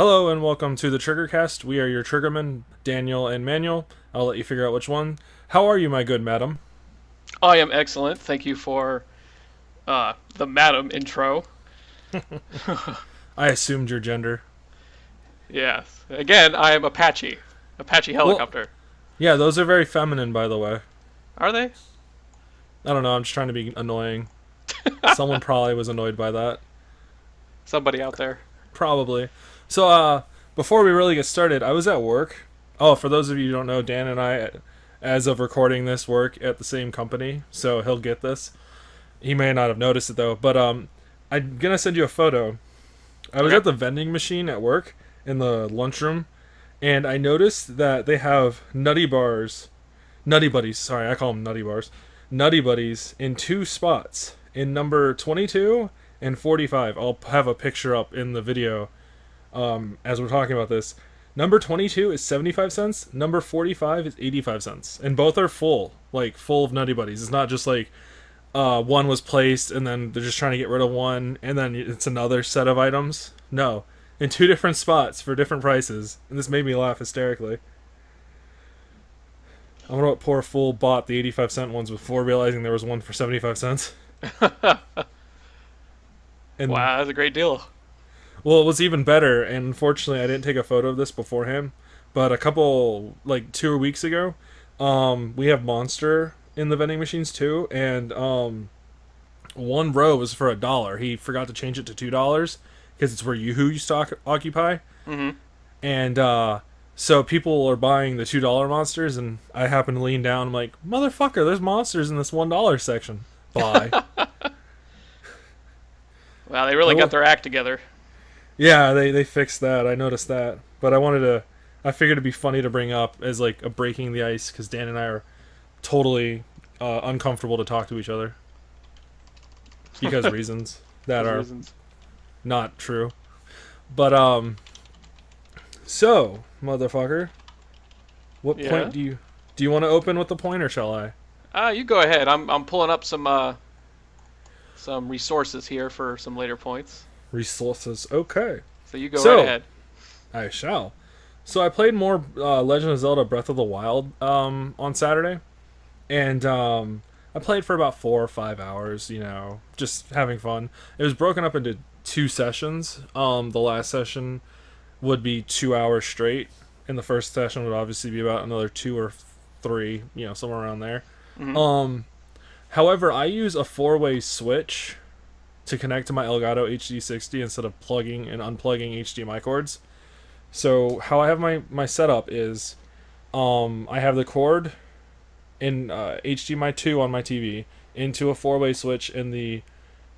Hello and welcome to the Triggercast. We are your triggermen, Daniel and Manuel. I'll let you figure out which one. How are you, my good madam? I am excellent. Thank you for the madam intro. I assumed your gender. Yes. Again, I am Apache. Apache Well, helicopter. yeah, those are very feminine, by the way. Are they? I don't know, I'm just trying to be annoying. Someone probably was annoyed by that. Somebody out there. Probably. So, before we really get started, I was at work. Oh, for those of you who don't know, Dan and I, as of recording this, work at the same company, so he'll get this. He may not have noticed it, though, but, I'm gonna send you a photo. I was Okay. at the vending machine at work in the lunchroom, and I noticed that they have Nutty Bars, Nutty Buddies. Sorry, I call them Nutty Bars. Nutty Buddies in two spots, in number 22 and 45. I'll have a picture up in the video as we're talking about this. Number 22 is 75 cents. Number 45 is 85 cents, and both are full, like full of Nutty Buddies. It's not just like one was placed and then they're just trying to get rid of one and then it's another set of items. No, in two different spots for different prices, and this made me laugh hysterically. I wonder what poor fool bought the 85-cent ones before realizing there was one for 75 cents. And Wow, that's a great deal. well, it was even better, and unfortunately I didn't take a photo of this beforehand, but a couple, like 2 weeks ago, we have Monster in the vending machines too, and one row was for $1. He forgot to change it to $2 because it's where Yoo-hoo used to occupy. Mm-hmm. And so people are buying the $2 monsters, and I happen to lean down. I'm like, motherfucker, there's monsters in this $1 section. Buy. Wow, they really I will- got their act together. Yeah, they fixed that. I noticed that, but I figured it'd be funny to bring up as like a breaking the ice because Dan and I are totally uncomfortable to talk to each other because reasons that Those are reasons. not true. But so motherfucker, what Yeah. point do you want to open with the point, or shall I? You go ahead. I'm pulling up some resources here for some later points. Resources. Okay, So you go So- right ahead. I shall. So I played more Legend of Zelda Breath of the Wild on Saturday, and I played for about 4 or 5 hours. Just having fun. It was broken up into two sessions. The last session would be 2 hours straight, and the first session would obviously be about another 2 or 3, somewhere around there. Mhm. However, I use a four-way switch to connect to my Elgato HD60 instead of plugging and unplugging HDMI cords. So how I have my setup is, I have the cord in HDMI 2 on my TV into a four-way switch in the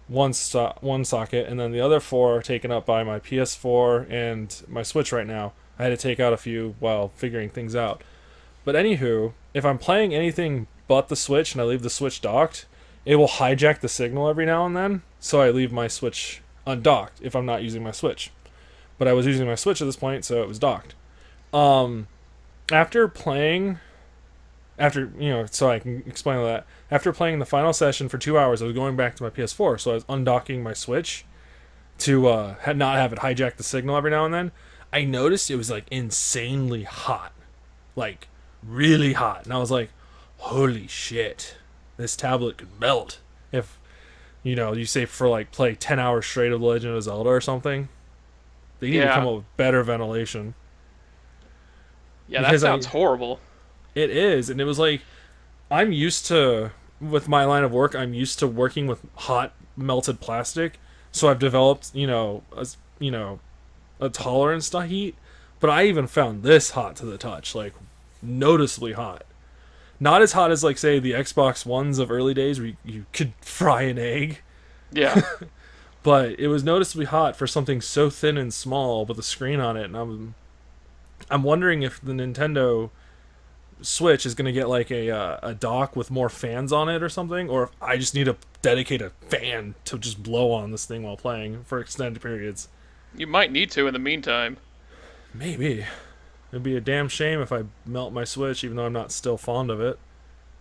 one socket, and then the other four are taken up by my PS4 and my Switch right now. I had to take out a few while figuring things out. But anywho, if I'm playing anything but the Switch and I leave the Switch docked, it will hijack the signal every now and then, so I leave my Switch undocked if I'm not using my Switch. But I was using my Switch at this point, so it was docked. Um, after playing, so I can explain all that. After playing the final session for 2 hours, I was going back to my PS4, so I was undocking my Switch to not have it hijack the signal every now and then. I noticed it was like insanely hot, like really hot, and I was like, "Holy shit, this tablet could melt if you say for like play 10 hours straight of The Legend of Zelda or something." They need to Yeah. come up with better ventilation. Yeah, that because sounds horrible. It is, and it was like, I'm used to, with my line of work, I'm used to working with hot melted plastic, so I've developed a tolerance to heat. But I even found this hot to the touch, like noticeably hot. Not as hot as like say the Xbox Ones of early days where you could fry an egg, Yeah. but it was noticeably hot for something so thin and small with a screen on it. And I'm wondering if the Nintendo Switch is going to get like a dock with more fans on it or something, or if I just need to dedicate a fan to just blow on this thing while playing for extended periods. You might need to in the meantime. Maybe. It'd be a damn shame if I melt my Switch, even though I'm not still fond of it.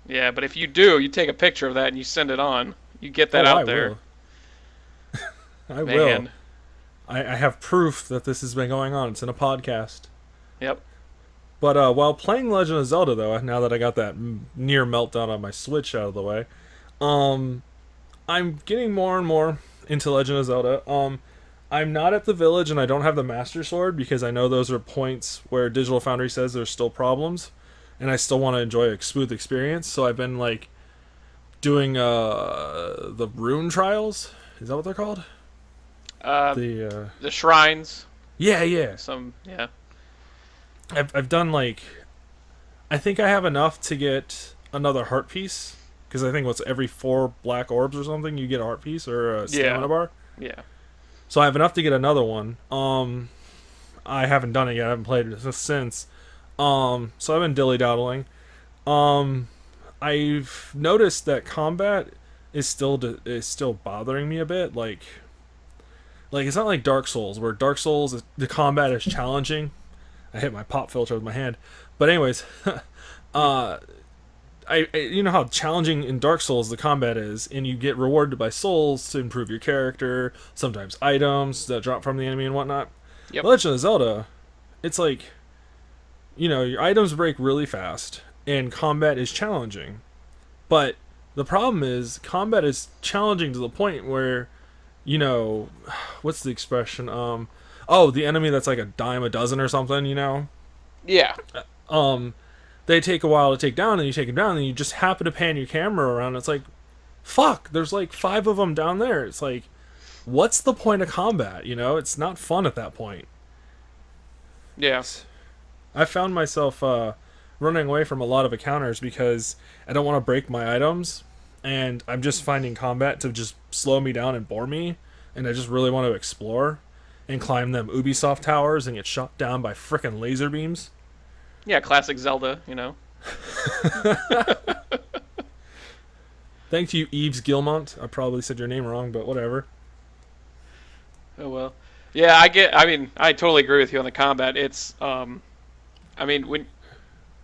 Yeah, but if you do, you take a picture of that and you send it on. You get that Oh, out I there. will. I will. Man. I have proof that this has been going on. It's in a podcast. Yep. But while playing Legend of Zelda, though, now that I got that near meltdown on my Switch out of the way, um, I'm getting more and more into Legend of Zelda. I'm not at the village and I don't have the Master Sword because I know those are points where Digital Foundry says there's still problems, and I still want to enjoy a smooth experience. So I've been like doing the rune trials. Is that what they're called? Uh, The the shrines. yeah, yeah. Yeah. I've done like, I think I have enough to get another heart piece because I think what's every 4 black orbs or something you get a heart piece or a stamina bar. Yeah. So I have enough to get another one. I haven't done it yet. I haven't played it since. So I've been dilly daddling. I've noticed that combat is still bothering me a bit. Like it's not like Dark Souls, where Dark Souls the combat is challenging. I hit my pop filter with my hand, but anyways, I you know how challenging in Dark Souls the combat is, and you get rewarded by souls to improve your character, sometimes items that drop from the enemy and whatnot. Yep. Legend of Zelda, it's like, your items break really fast, and combat is challenging. But the problem is, combat is challenging to the point where, what's the expression? The enemy that's like a dime a dozen or something, Yeah. um, they take a while to take down, and you take them down, and you just happen to pan your camera around. It's like, fuck, there's like 5 of them down there. It's like, what's the point of combat? It's not fun at that point. Yeah. I found myself running away from a lot of encounters because I don't want to break my items, and I'm just finding combat to just slow me down and bore me, and I just really want to explore and climb them Ubisoft towers and get shot down by frickin' laser beams. Yeah, classic Zelda, Thank you, Eves Gilmont. I probably said your name wrong, but whatever. Oh well. Yeah, I totally agree with you on the combat. It's when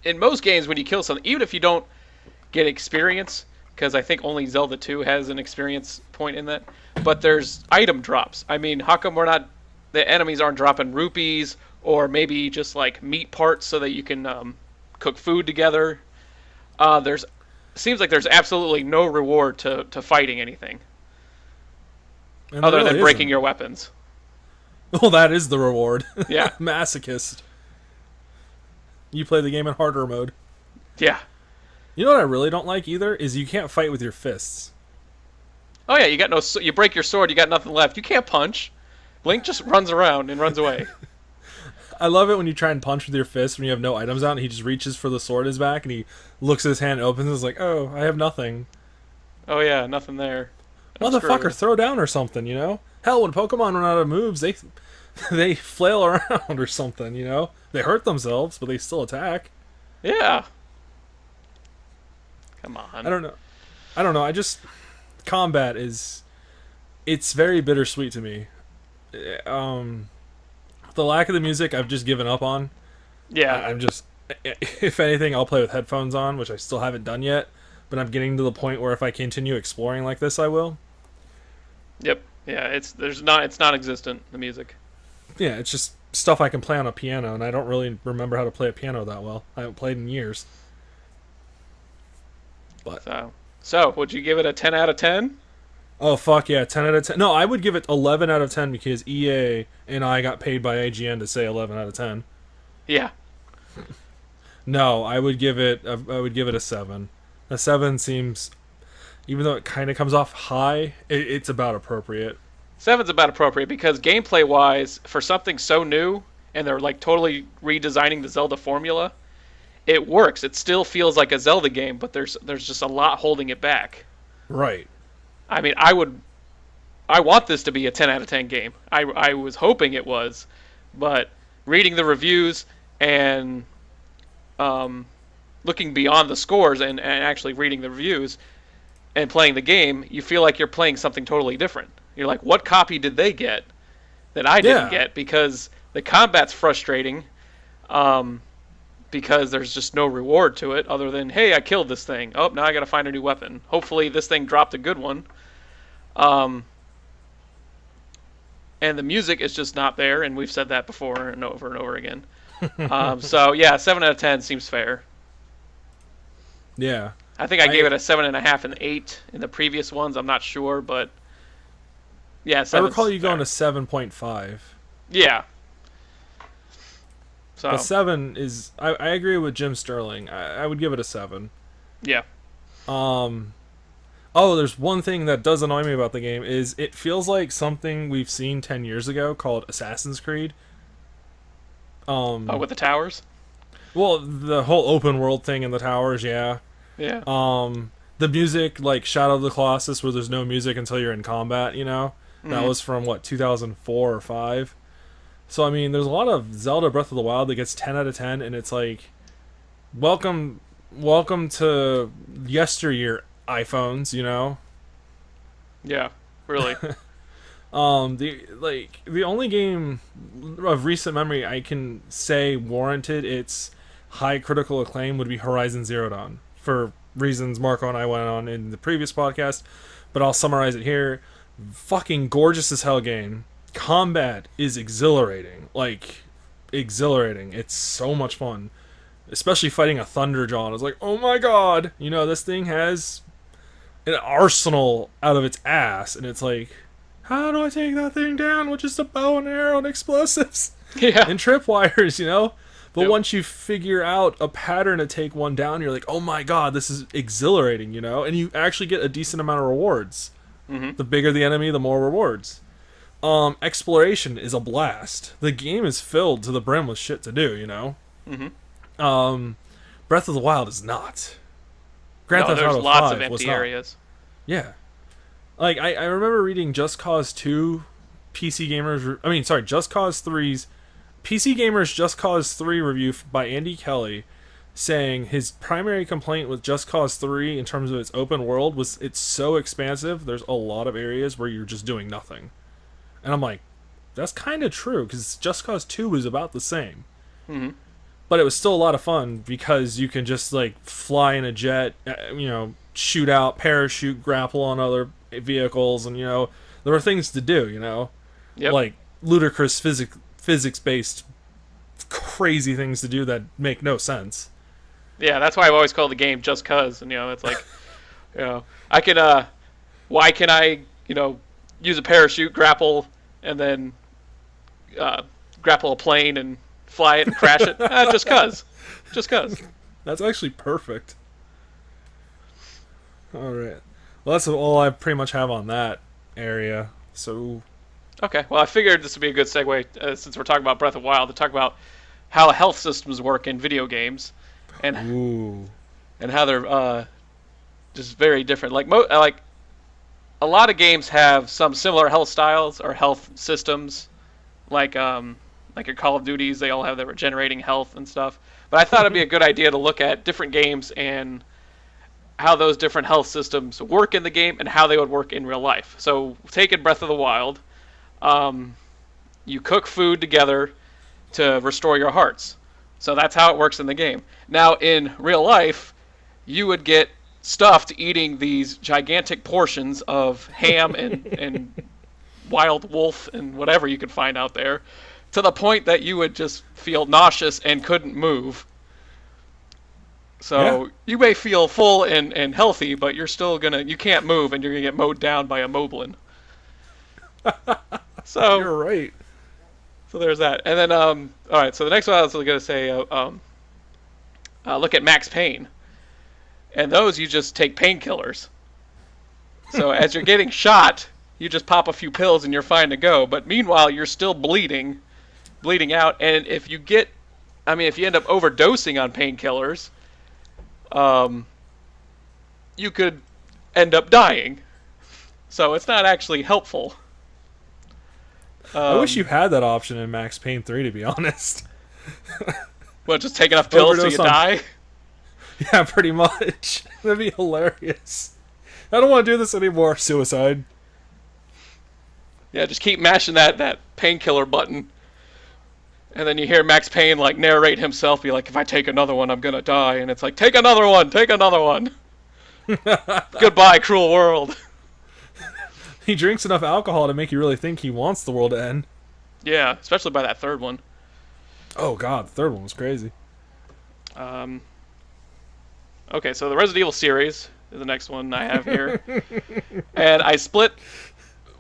in most games when you kill something, even if you don't get experience, because I think only Zelda 2 has an experience point in that, but there's item drops. How come the enemies aren't dropping rupees or maybe just like meat parts so that you can cook food together? Seems like there's absolutely no reward to fighting anything And other there than really breaking isn't. your weapons. Well, that is the reward. Yeah. Masochist. You play the game in harder mode. Yeah. You know what I really don't like either is you can't fight with your fists. Oh yeah, you break your sword, you got nothing left. You can't punch. Link just runs around and runs away. I love it when you try and punch with your fist when you have no items out, and he just reaches for the sword in his back, and he looks at his hand, opens, and is like, "Oh, I have nothing." Oh yeah, nothing there. Motherfucker, throw down or something, Hell, when Pokemon run out of moves, they flail around or something, They hurt themselves, but they still attack. Yeah. Come on. I don't know. Combat it's very bittersweet to me. The lack of the music, I've just given up on. Yeah. I'm just, if anything, I'll play with headphones on, which I still haven't done yet. But I'm getting to the point where if I continue exploring like this, I will. Yep. Yeah. It's non-existent, the music. Yeah, it's just stuff I can play on a piano, and I don't really remember how to play a piano that well. I haven't played in years. But so would you give it a 10 out of 10? oh fuck yeah, 10 out of 10. No, I would give it 11 out of 10 because EA and I got paid by IGN to say 11 out of 10. Yeah. No, I would give it a 7. A 7 seems, even though it kind of comes off high, it's about appropriate. 7's about appropriate because gameplay-wise, for something so new, and they're like totally redesigning the Zelda formula, it works. It still feels like a Zelda game, but there's just a lot holding it back. Right. I want this to be a 10 out of 10 game. I was hoping it was, but reading the reviews and looking beyond the scores and actually reading the reviews and playing the game, you feel like you're playing something totally different. You're like, what copy did they get that I didn't get? Because the combat's frustrating, because there's just no reward to it other than, hey, I killed this thing. Oh, now I got to find a new weapon. Hopefully this thing dropped a good one. and the music is just not there, and we've said that before and over again. So yeah, 7 out of 10 seems fair. Yeah. I think I gave it a 7.5 and 8 in the previous ones. I'm not sure, but yeah, I recall you going to 7.5. Yeah. So The 7 is. I agree with Jim Sterling. I would give it a 7. yeah. Oh, there's one thing that does annoy me about the game is it feels like something we've seen 10 years ago called Assassin's Creed. With the towers. Well, the whole open world thing in the towers, yeah. Yeah. The music, like Shadow of the Colossus, where there's no music until you're in combat, you know? That was from, 2004 or 5? So, I mean, there's a lot of Zelda Breath of the Wild that gets 10 out of 10, and it's like, welcome to yesteryear iPhones, you know? Yeah. Really. The only game of recent memory I can say warranted its high critical acclaim would be Horizon Zero Dawn, for reasons Marco and I went on in the previous podcast, but I'll summarize it here. Fucking gorgeous as hell game. Combat is exhilarating. Exhilarating. It's so much fun. Especially fighting a Thunderjaw. It's like, oh my god! You know, this thing has an arsenal out of its ass, and it's like, how do I take that thing down with just a bow and arrow and explosives? Yeah. And tripwires, you know? But Yep. once you figure out a pattern to take one down, you're like, oh my god, this is exhilarating, you know? And you actually get a decent amount of rewards. Mm-hmm. The bigger the enemy, the more rewards. Exploration is a blast. The game is filled to the brim with shit to do, you know? Mm-hmm. Breath of the Wild is not. Grand Theft there's Auto lots 5 of was empty not. areas. Yeah. I remember reading Just Cause 2 PC Gamers... Just Cause 3's... PC Gamers Just Cause 3 review by Andy Kelly saying his primary complaint with Just Cause 3 in terms of its open world was it's so expansive, there's a lot of areas where you're just doing nothing. And I'm like, that's kind of true, because Just Cause 2 was about the same. Mm-hmm. But it was still a lot of fun because you can just, fly in a jet, shoot out, parachute, grapple on other vehicles, and, there were things to do, Yep. Like, ludicrous physics-based crazy things to do that make no sense. Yeah, that's why I've always called the game Just Cause, and it's like, I can, why can I, use a parachute, grapple, and then grapple a plane and fly it and crash it? Just cause. That's actually perfect. Alright. Well, that's all I pretty much have on that area, so... Okay, well, I figured this would be a good segue, since we're talking about Breath of the Wild, to talk about how health systems work in video games, and how they're just very different. Like a lot of games have some similar health styles or health systems, like your Call of Duties. They all have their regenerating health and stuff. But I thought it'd be a good idea to look at different games and how those different health systems work in the game and how they would work in real life. So, taking Breath of the Wild, you cook food together to restore your hearts. So that's how it works in the game. Now, in real life, you would get stuffed eating these gigantic portions of ham and wild wolf and whatever you could find out there, to the point that you would just feel nauseous and couldn't move. So you may feel full and healthy, but you can't move, and you're gonna get mowed down by a moblin. So you're right. So there's that. And then, all right, so the next one I was going to say, look at Max Payne. And those, you just take painkillers. So as you're getting shot, you just pop a few pills and you're fine to go. But meanwhile, you're still bleeding out. And if you end up overdosing on painkillers, you could end up dying. So it's not actually helpful. I wish you had that option in Max Payne 3, to be honest. Well, just take enough pills till you die? Yeah, pretty much. That'd be hilarious. I don't want to do this anymore. Suicide. Yeah, just keep mashing that painkiller button. And then you hear Max Payne narrate himself, be like, if I take another one, I'm gonna die. And it's like, take another one! Goodbye, cruel world. he drinks enough alcohol to make you really think he wants the world to end. Yeah, especially by that third one. Oh god, the third one was crazy. Um, okay, so the Resident Evil series is the next one I have here, and I split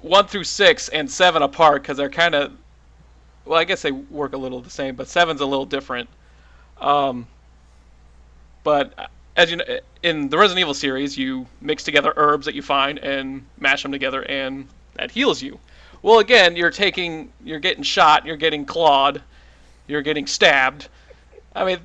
1 through 6 and 7 apart because they're kind of, well, I guess they work a little the same, but 7's a little different. But as you know, in the Resident Evil series, you mix together herbs that you find and mash them together, and that heals you. Well, again, you're getting shot, you're getting clawed, you're getting stabbed. I mean,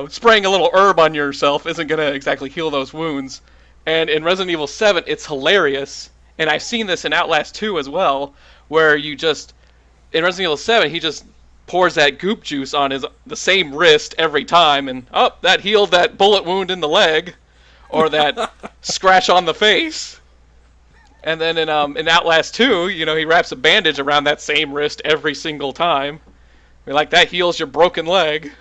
spraying a little herb on yourself isn't going to exactly heal those wounds. And in Resident Evil 7, it's hilarious, and I've seen this in Outlast 2 as well, where in Resident Evil 7, he just pours that goop juice on the same wrist every time, and that healed that bullet wound in the leg, or that scratch on the face. And then in Outlast 2, he wraps a bandage around that same wrist every single time. Like, that heals your broken leg.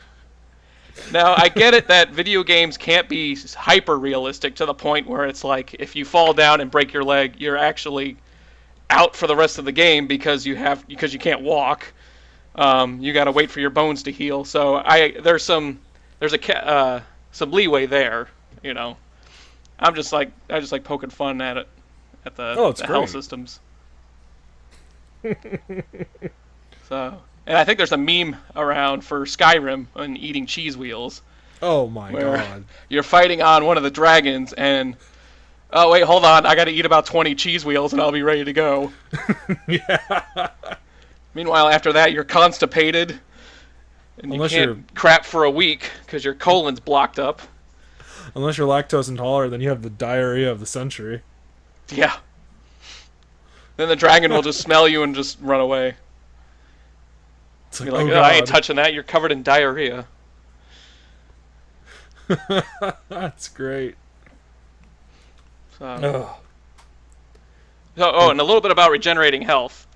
Now, I get it that video games can't be hyper realistic to the point where it's like if you fall down and break your leg, you're actually out for the rest of the game because you can't walk. You got to wait for your bones to heal. So there's some leeway there. I just like poking fun at it, at the health systems. So, and I think there's a meme around for Skyrim on eating cheese wheels. Oh my god! You're fighting on one of the dragons, and oh wait, hold on, I got to eat about 20 cheese wheels, and I'll be ready to go. Yeah. Meanwhile, after that, you're constipated, and you can't crap for a week because your colon's blocked up. Unless you're lactose intolerant, then you have the diarrhea of the century. Yeah. Then the dragon will just smell you and just run away. It's like, you're like, I ain't touching that. You're covered in diarrhea. That's great. And a little bit about regenerating health.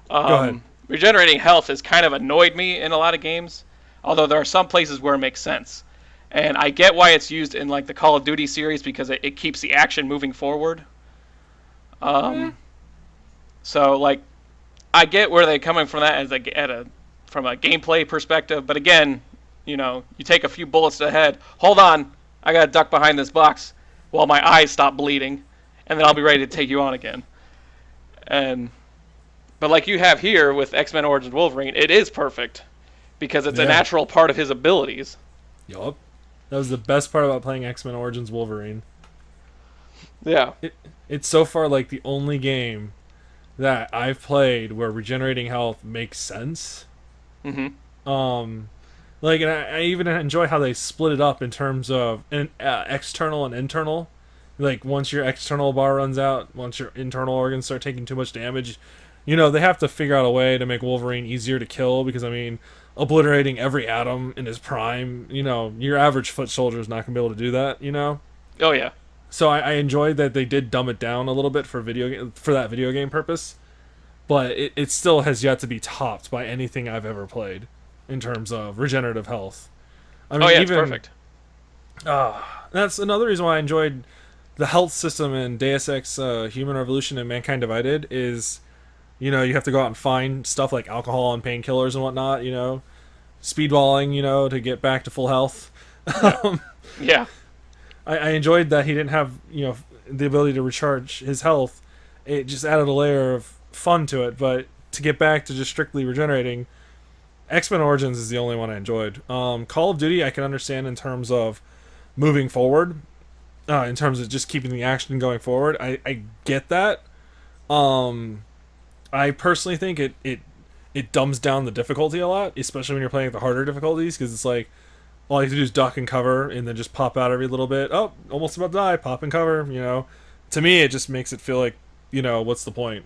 Go ahead. Regenerating health has kind of annoyed me in a lot of games, although there are some places where it makes sense. And I get why it's used in like the Call of Duty series because it keeps the action moving forward. So like, I get where they're coming from that from a gameplay perspective, but again, you take a few bullets to the head. Hold on, I gotta duck behind this box while my eyes stop bleeding, and then I'll be ready to take you on again. But like you have here with X-Men Origins Wolverine, it is perfect because it's a natural part of his abilities. Yup. That was the best part about playing X-Men Origins Wolverine. Yeah. It's so far like the only game that I've played where regenerating health makes sense. Mm-hmm. Like, and I even enjoy how they split it up in terms of external and internal. Like, once your external bar runs out, once your internal organs start taking too much damage, they have to figure out a way to make Wolverine easier to kill because, I mean, obliterating every atom in his prime, your average foot soldier is not going to be able to do that, Oh, yeah. So I enjoyed that they did dumb it down a little bit for that video game purpose, but it still has yet to be topped by anything I've ever played in terms of regenerative health. I mean, it's perfect. That's another reason why I enjoyed the health system in Deus Ex Human Revolution and Mankind Divided is, you have to go out and find stuff like alcohol and painkillers and whatnot, speedballing, to get back to full health. Yeah. I enjoyed that he didn't have, the ability to recharge his health. It just added a layer of fun to it, but to get back to just strictly regenerating, X-Men Origins is the only one I enjoyed. Call of Duty I can understand in terms of moving forward, in terms of just keeping the action going forward. I get that. I personally think it dumbs down the difficulty a lot, especially when you're playing at the harder difficulties, because it's like, all you have to do is duck and cover, and then just pop out every little bit. Oh, almost about to die, pop and cover, To me, it just makes it feel like, what's the point?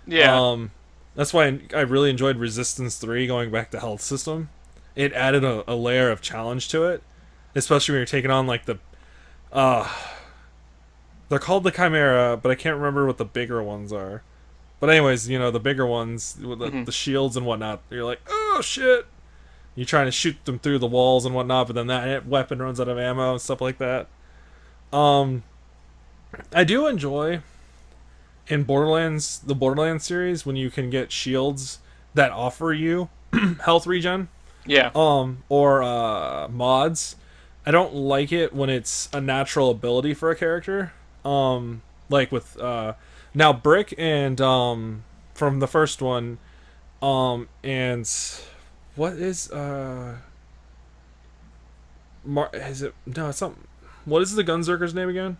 Yeah. That's why I really enjoyed Resistance 3 going back to health system. It added a layer of challenge to it, especially when you're taking on, like, they're called the Chimera, but I can't remember what the bigger ones are. But anyways, the bigger ones, with the shields and whatnot, you're like, oh, shit! You're trying to shoot them through the walls and whatnot, but then that weapon runs out of ammo and stuff like that. I do enjoy in Borderlands, the Borderlands series, when you can get shields that offer you health regen, Yeah. or mods. I don't like it when it's a natural ability for a character. Like with now Brick and from the first one, and what is is it no, it's not. What is the Gunzerker's name again?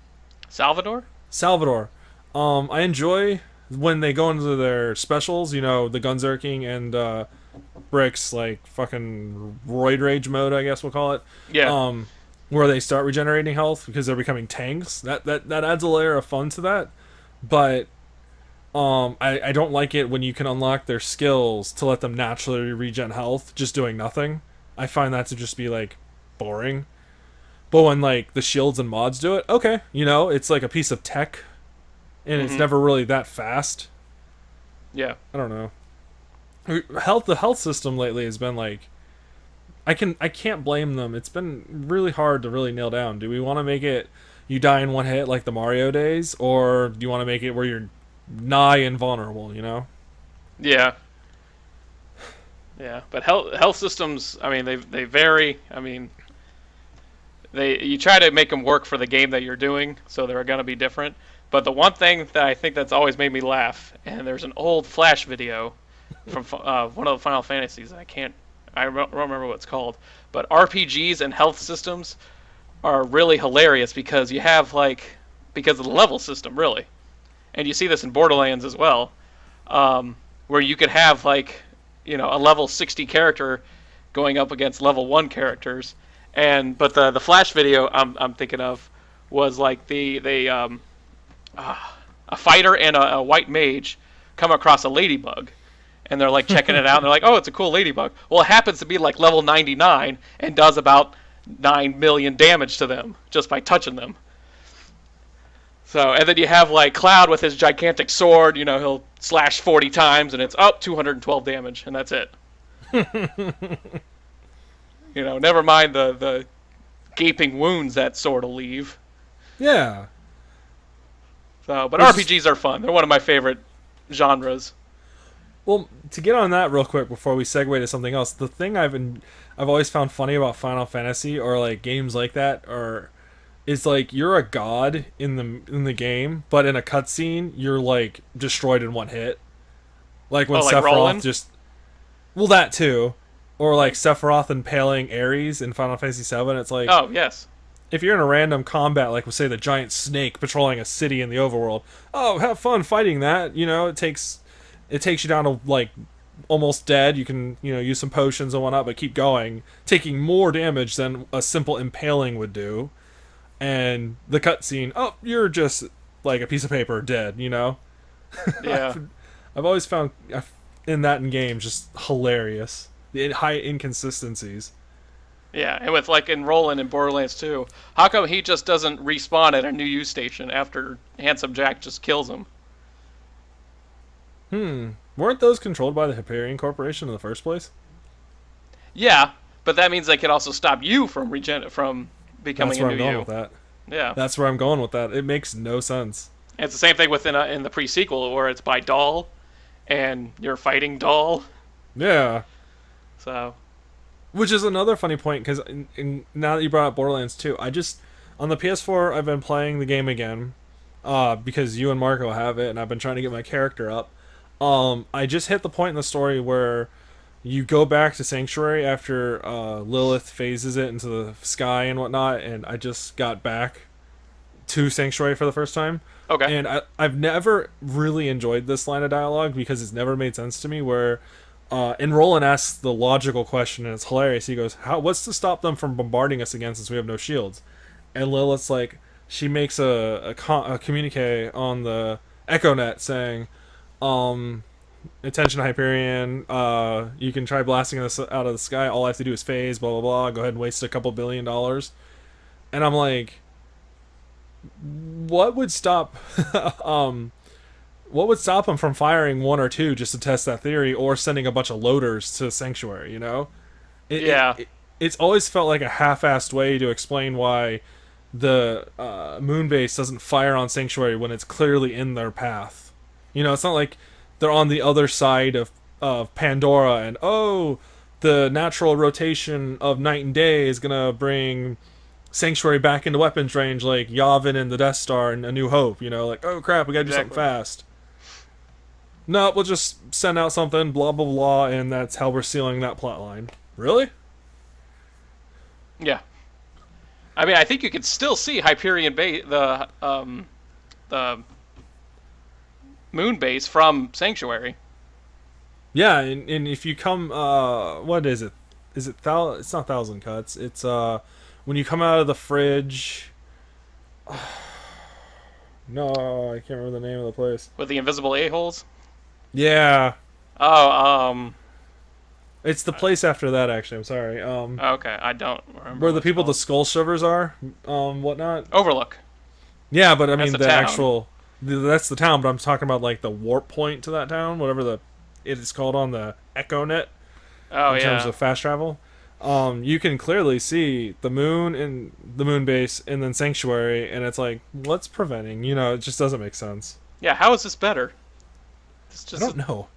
Salvador? Salvador. I enjoy when they go into their specials, you know, the Gunzerking and Brick's like fucking roid rage mode, I guess we'll call it. Yeah. Where they start regenerating health because they're becoming tanks. That adds a layer of fun to that. But I don't like it when you can unlock their skills to let them naturally regen health just doing nothing. I find that to just be like boring. But when like the shields and mods do it, okay, you know, it's like a piece of tech and it's never really that fast. Yeah. I don't know. The health system lately has been like I can't blame them. It's been really hard to really nail down. Do we want to make it you die in one hit like the Mario days, or do you want to make it where you're nigh invulnerable, you know? Yeah. Yeah. But health systems, I mean, they vary. I mean, you try to make them work for the game that you're doing, so they're going to be different. But the one thing that I think that's always made me laugh, and there's an old Flash video from one of the Final Fantasies. I don't remember what it's called, but RPGs and health systems are really hilarious because you have because of the level system, really, and you see this in Borderlands as well, where you could have a level 60 character going up against level 1 characters, but the Flash video I'm thinking of was like a fighter and a white mage come across a ladybug. And they're like checking it out, and they're like, "Oh, it's a cool ladybug." Well, it happens to be like level 99 and does about 9 million damage to them just by touching them. So, and then you have like Cloud with his gigantic sword. You know, he'll slash 40 times, and it's 212 damage, and that's it. You know, never mind the gaping wounds that sword will leave. Yeah. So, but RPGs are fun. They're one of my favorite genres. Well, to get on that real quick before we segue to something else, the thing I've always found funny about Final Fantasy or like games like that is like you're a god in the game, but in a cutscene you're like destroyed in one hit. Like when like Sephiroth Roland? well, that too, or like Sephiroth impaling Ares in Final Fantasy VII. It's like, oh yes, if you're in a random combat, like, say, the giant snake patrolling a city in the overworld, oh, have fun fighting that. You know, it takes you down to, like, almost dead. You can, use some potions and whatnot, but keep going, taking more damage than a simple impaling would do. And the cutscene, oh, you're just, like, a piece of paper dead, you know? yeah. I've always found in games just hilarious. The high inconsistencies. Yeah, and with like in Roland in Borderlands 2, how come he just doesn't respawn at a new use station after Handsome Jack just kills him? Weren't those controlled by the Hyperion Corporation in the first place? Yeah, but that means they can also stop you from becoming That's where a I'm new going you. with that. Yeah, That's where I'm going with that. It makes no sense. and it's the same thing in the pre-sequel where it's by Doll, and you're fighting Doll. Yeah. So, Which is another funny point, because now that you brought up Borderlands 2, on the PS4, I've been playing the game again, because you and Marco have it, and I've been trying to get my character up. I just hit the point in the story where you go back to Sanctuary after Lilith phases it into the sky and whatnot, and I just got back to Sanctuary for the first time. okay. And I've never really enjoyed this line of dialogue because it's never made sense to me, where and Roland asks the logical question, and it's hilarious. He goes, what's to stop them from bombarding us again since we have no shields? And Lilith's like, she makes a communique on the EchoNet saying, attention Hyperion, you can try blasting us out of the sky, all I have to do is phase, blah blah blah, go ahead and waste a couple $1 billion. And I'm like, what would stop what would stop him from firing one or two just to test that theory, or sending a bunch of loaders to Sanctuary, It's always felt like a half-assed way to explain why the Moonbase doesn't fire on Sanctuary when it's clearly in their path. You know, it's not like they're on the other side of Pandora and the natural rotation of night and day is gonna bring Sanctuary back into weapons range like Yavin and the Death Star and A New Hope. You know, like, oh crap, we gotta do something Exactly. fast. No, we'll just send out something, blah blah blah, and that's how we're sealing that plot line. Really? Yeah. I mean, I think you could still see Hyperion base, the moon base from Sanctuary. Yeah, and if you come, what is it? Is it It's not Thousand Cuts. It's when you come out of the fridge. No, I can't remember the name of the place. With the invisible a-holes. Yeah, Oh, it's the place after that. Actually, I'm sorry. okay, I don't remember Where what the it's people, the called. skull shivers are, whatnot. Overlook. Yeah, but I That's mean the the town. actual. That's the town, but I'm talking about like the warp point to that town, whatever it is called on the Echo Net Oh in terms yeah. of fast travel. You can clearly see the moon and the moon base, and then Sanctuary, and it's like, what's preventing? You know, it just doesn't make sense. Yeah, how is this better? It's I just don't know.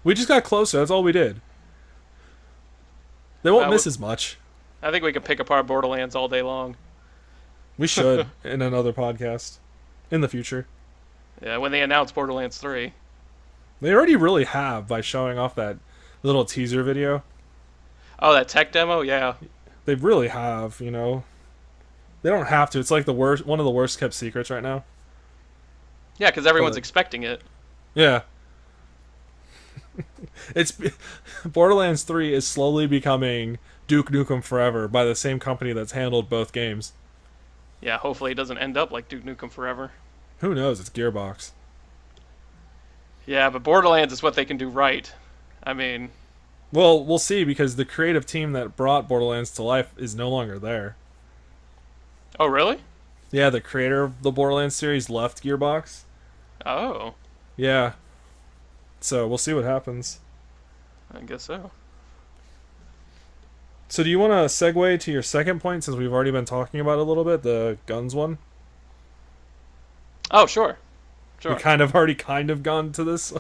We just got closer. That's all we did. They won't uh, miss as much. I think we could pick apart Borderlands all day long. We should in another podcast in the future. Yeah, when they announce Borderlands 3. They already really have by showing off that little teaser video. Oh, that tech demo? Yeah. They really have, you know. They don't have to. It's like the worst, one of the worst kept secrets right now. Yeah, because everyone's But expecting it. yeah, it's Borderlands 3 is slowly becoming Duke Nukem Forever by the same company that's handled both games. Yeah, hopefully it doesn't end up like Duke Nukem Forever. Who knows? It's Gearbox. Yeah, but Borderlands is what they can do right. I mean, Well, we'll see because the creative team that brought Borderlands to life is no longer there. oh really? Yeah, the creator of the Borderlands series left Gearbox. Oh, Yeah, so we'll see what happens. I guess so. So do you want to segue to your second point since we've already been talking about it a little bit, the guns one? Oh, sure. We Sure. kind of already kind of gone to this.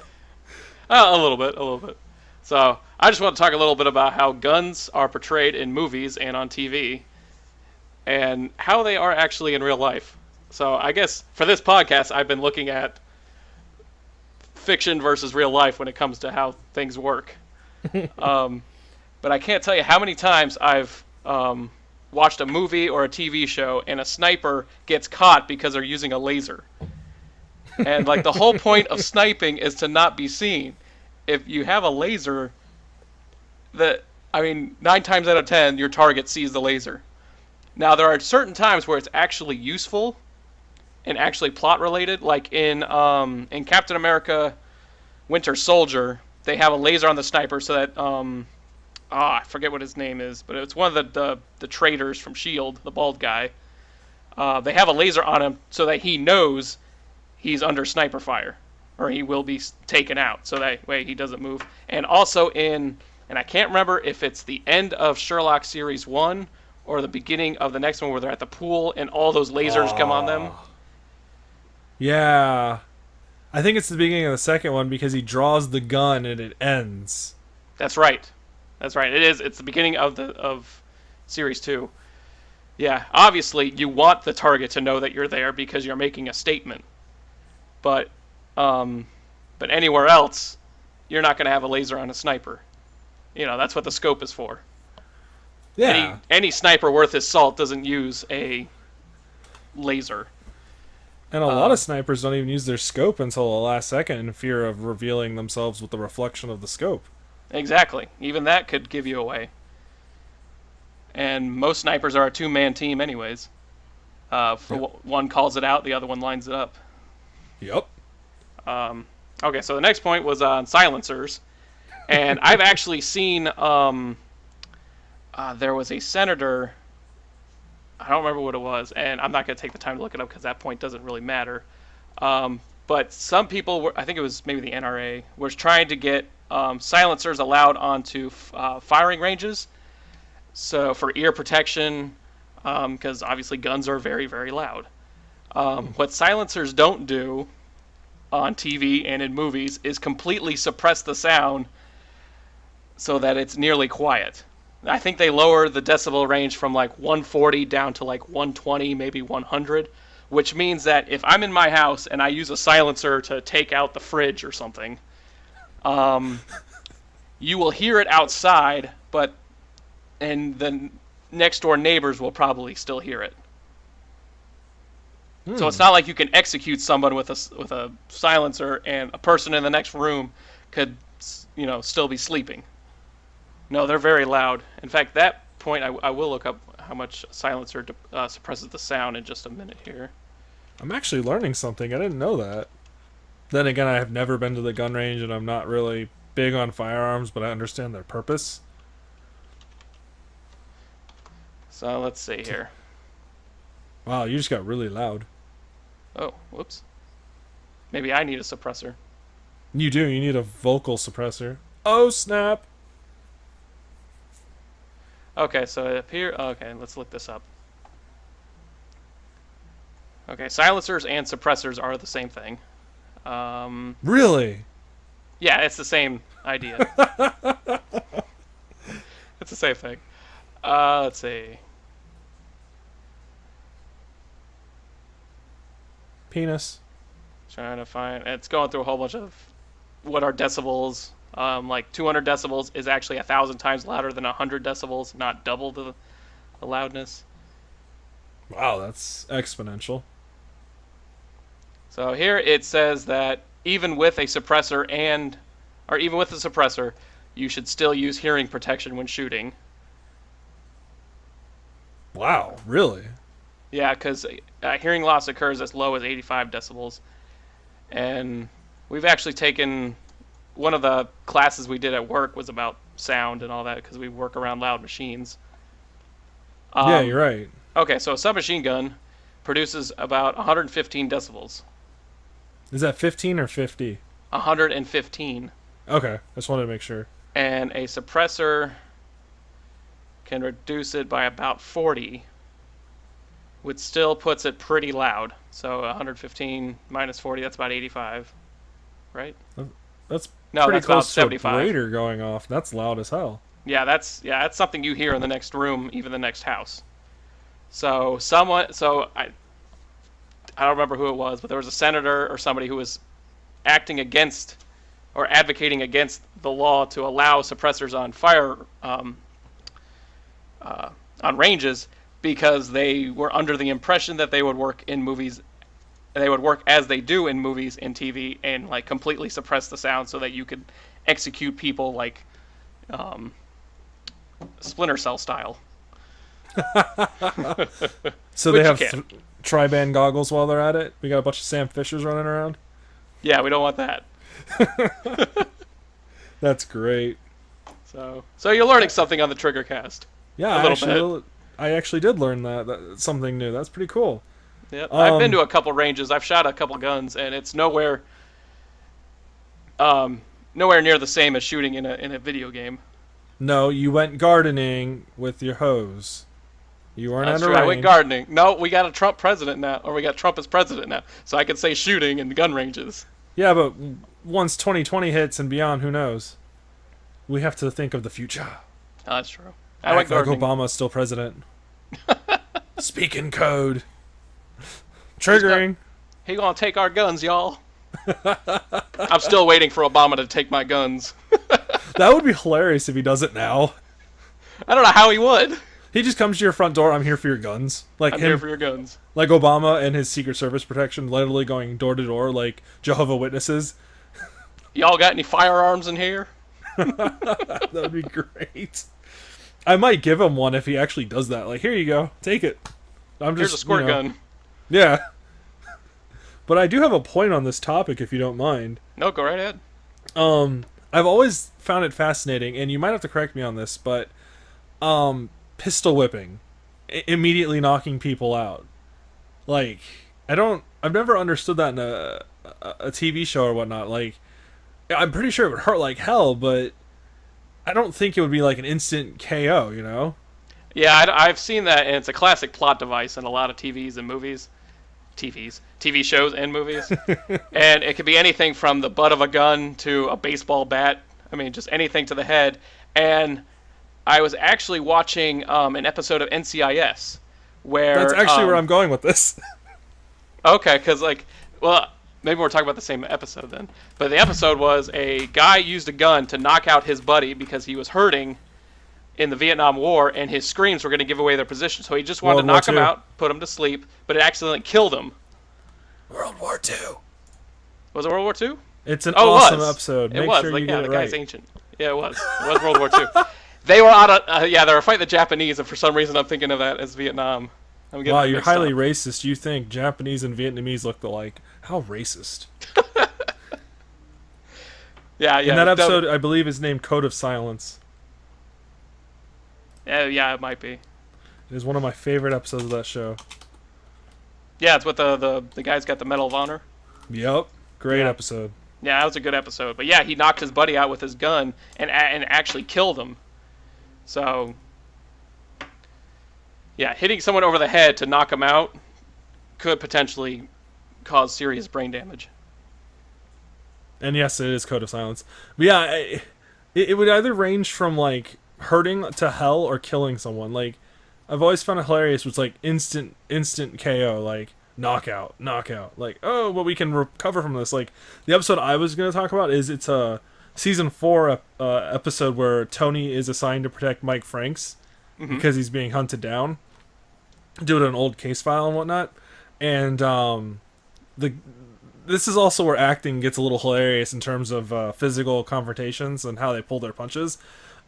A little bit, a little bit. So, I just want to talk a little bit about how guns are portrayed in movies and on TV, and how they are actually in real life. So, I guess for this podcast, I've been looking at fiction versus real life when it comes to how things work. Um, but I can't tell you how many times I've watched a movie or a TV show and a sniper gets caught because they're using a laser. And like the whole point of sniping is to not be seen. If you have a laser, that I mean, 9 times out of 10, your target sees the laser. Now there are certain times where it's actually useful and actually plot related, like in Captain America: Winter Soldier, they have a laser on the sniper so that I forget what his name is, but it's one of the traitors from Shield, the bald guy. They have a laser on him so that he knows he's under sniper fire, or he will be taken out, so that way he doesn't move. And also and I can't remember if it's the end of Sherlock Series 1 or the beginning of the next one where they're at the pool and all those lasers come on them. Yeah. I think it's the beginning of the second one because he draws the gun and it ends. That's right. That's right. It is. It's the beginning of Series 2. Yeah, obviously you want the target to know that you're there because you're making a statement. But anywhere else, you're not going to have a laser on a sniper. You know, that's what the scope is for. Yeah. Any sniper worth his salt doesn't use a laser. And a lot of snipers don't even use their scope until the last second in fear of revealing themselves with the reflection of the scope. Exactly. Even that could give you away. And most snipers are a two-man team anyways. One calls it out, the other one lines it up. Yep. Okay, so the next point was on silencers. And I've actually seen, there was a senator, I don't remember what it was, and I'm not going to take the time to look it up because that point doesn't really matter. But some people, I think it was maybe the NRA, was trying to get silencers allowed onto firing ranges. So for ear protection, because obviously guns are very, very loud. What silencers don't do on TV and in movies is completely suppress the sound so that it's nearly quiet. I think they lower the decibel range from like 140 down to like 120, maybe 100, which means that if I'm in my house and I use a silencer to take out the fridge or something, you will hear it outside, and the next door neighbors will probably still hear it. So it's not like you can execute someone with a silencer and a person in the next room could, still be sleeping. No, they're very loud. In fact, that point I will look up how much a silencer suppresses the sound in just a minute here. I'm actually learning something. I didn't know that. Then again, I have never been to the gun range, and I'm not really big on firearms, but I understand their purpose. So let's see here. Wow, you just got really loud. Oh, whoops. Maybe I need a suppressor. You do. You need a vocal suppressor. Oh, snap. Okay, so it appears... Okay, let's look this up. Okay, silencers and suppressors are the same thing. Really? Yeah, it's the same idea. It's the same thing. Let's see. Penis. Trying to find... It's going through a whole bunch of... What are decibels? Like 200 decibels is actually 1,000 times louder than 100 decibels, not double the loudness. Wow, that's exponential. So here it says that even with a suppressor you should still use hearing protection when shooting. Wow, really? Yeah, because hearing loss occurs as low as 85 decibels. And we've actually taken... One of the classes we did at work was about sound and all that because we work around loud machines. Yeah, you're right. Okay, so a submachine gun produces about 115 decibels. Is that 15 or 50? 115. Okay, I just wanted to make sure. And a suppressor can reduce it by about 40, which still puts it pretty loud. So 115 minus 40, that's about 85, right? That's No, pretty that's close about 75. to a grater going off. That's loud as hell. Yeah, that's something you hear in the next room, even the next house. So I don't remember who it was, but there was a senator or somebody who was acting against or advocating against the law to allow suppressors on ranges because they were under the impression that they would work in movies. They would work as they do in movies and TV and like completely suppress the sound so that you could execute people like Splinter Cell style. So they have tri-band goggles while they're at it? We got a bunch of Sam Fishers running around? Yeah, we don't want that. That's great. So you're learning something on the Triggercast. Yeah, I actually did learn that's something new. That's pretty cool. Yep. I've been to a couple ranges. I've shot a couple guns, and it's nowhere near the same as shooting in a video game. No, you went gardening with your hose. You weren't That's at a true. range. I went gardening. No, we got a Trump president now, or we got Trump as president now, so I can say shooting in gun ranges. Yeah, but once 2020 hits and beyond, who knows? We have to think of the future. Oh, that's true. I went gardening. Obama's still president. Speaking code. Triggering. He gonna take our guns, y'all. I'm still waiting for Obama to take my guns. That would be hilarious if he does it now. I don't know how he would. He just comes to your front door. I'm here for your guns. Like I'm here for your guns. Like Obama and his Secret Service protection, literally going door to door like Jehovah Witnesses. Y'all got any firearms in here? That would be great. I might give him one if he actually does that. Like, here you go, take it. Here's a squirt gun. Yeah. But I do have a point on this topic, if you don't mind. No, go right ahead. I've always found it fascinating, and you might have to correct me on this, but pistol whipping, immediately knocking people out. Like, I've never understood that in a TV show or whatnot. Like, I'm pretty sure it would hurt like hell, but I don't think it would be like an instant KO, you know? Yeah, I've seen that, and it's a classic plot device in a lot of TVs and movies. TV shows and movies. And it could be anything from the butt of a gun to a baseball bat. I mean, just anything to the head. And I was actually watching an episode of NCIS where... That's actually where I'm going with this. Okay, because, well, maybe we're talking about the same episode then. But the episode was a guy used a gun to knock out his buddy because he was hurting in the Vietnam War, and his screams were going to give away their position. So he just wanted to knock him out, put him to sleep, but it accidentally killed him. World War II. Was it World War II? It's an awesome was. episode. It Make was. sure you Yeah, get the it right. guy's ancient. Yeah, it was. It was World War II. They were on they were fighting the Japanese, and for some reason I'm thinking of that as Vietnam. Wow, you're highly racist. You think Japanese and Vietnamese look alike. How racist. Yeah. In that episode, I believe is named Code of Silence. Yeah, it might be. It is one of my favorite episodes of that show. Yeah, it's with the guy's got the Medal of Honor. Yep. Great episode. Yeah, that was a good episode. But yeah, he knocked his buddy out with his gun and actually killed him. So, yeah, hitting someone over the head to knock him out could potentially cause serious brain damage. And yes, it is Code of Silence. But yeah, it would either range from, hurting to hell or killing someone. I've always found it hilarious with, instant KO, knockout. Oh, but we can recover from this. The episode I was going to talk about it's a season 4 episode where Tony is assigned to protect Mike Franks because he's being hunted down due to an old case file and whatnot. And this is also where acting gets a little hilarious in terms of physical confrontations and how they pull their punches.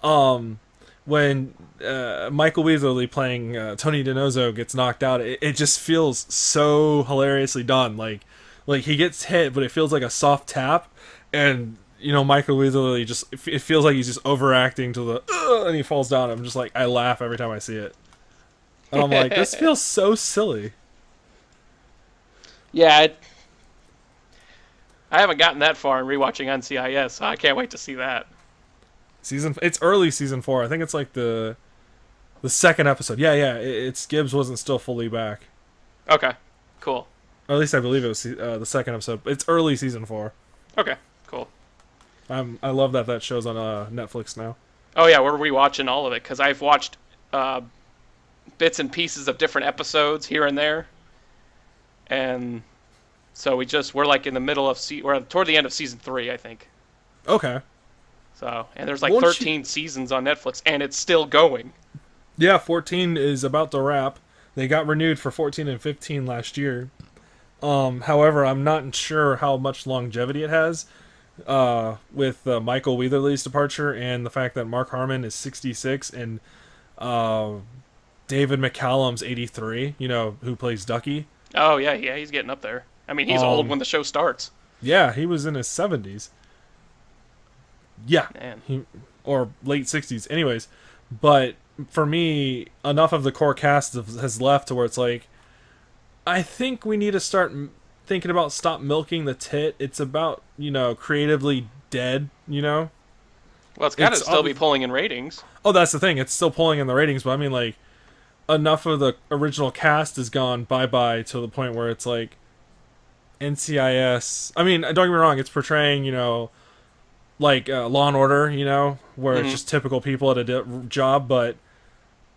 When Michael Weatherly playing Tony DiNozzo gets knocked out, it just feels so hilariously done. Like he gets hit, but it feels like a soft tap, and Michael Weatherly it feels like he's just overacting to the and he falls down. I'm just I laugh every time I see it, and I'm like, this feels so silly. Yeah, I haven't gotten that far in rewatching NCIS, so I can't wait to see that. It's early season 4. I think it's the second episode. Yeah. It's Gibbs wasn't still fully back. Okay, cool. Or at least I believe it was the second episode. It's early season 4. Okay, cool. I love that show's on Netflix now. Oh yeah, we're rewatching all of it because I've watched bits and pieces of different episodes here and there, and so we're in the middle of we're toward the end of season 3, I think. Okay. So, and there's 13 seasons on Netflix, and it's still going. Yeah, 14 is about to wrap. They got renewed for 14 and 15 last year. However, I'm not sure how much longevity it has with Michael Weatherly's departure and the fact that Mark Harmon is 66 and David McCallum's 83, who plays Ducky. Oh, yeah, he's getting up there. I mean, he's old when the show starts. Yeah, he was in his 70s. Yeah, Man. Or late 60s. Anyways, but for me, enough of the core cast has left to where it's I think we need to start thinking about stop milking the tit. It's about, creatively dead, Well, it's got to still be pulling in ratings. Oh, that's the thing. It's still pulling in the ratings, but I mean, enough of the original cast has gone bye-bye to the point where it's NCIS. I mean, don't get me wrong, it's portraying, Law and Order, where it's just typical people at a job, but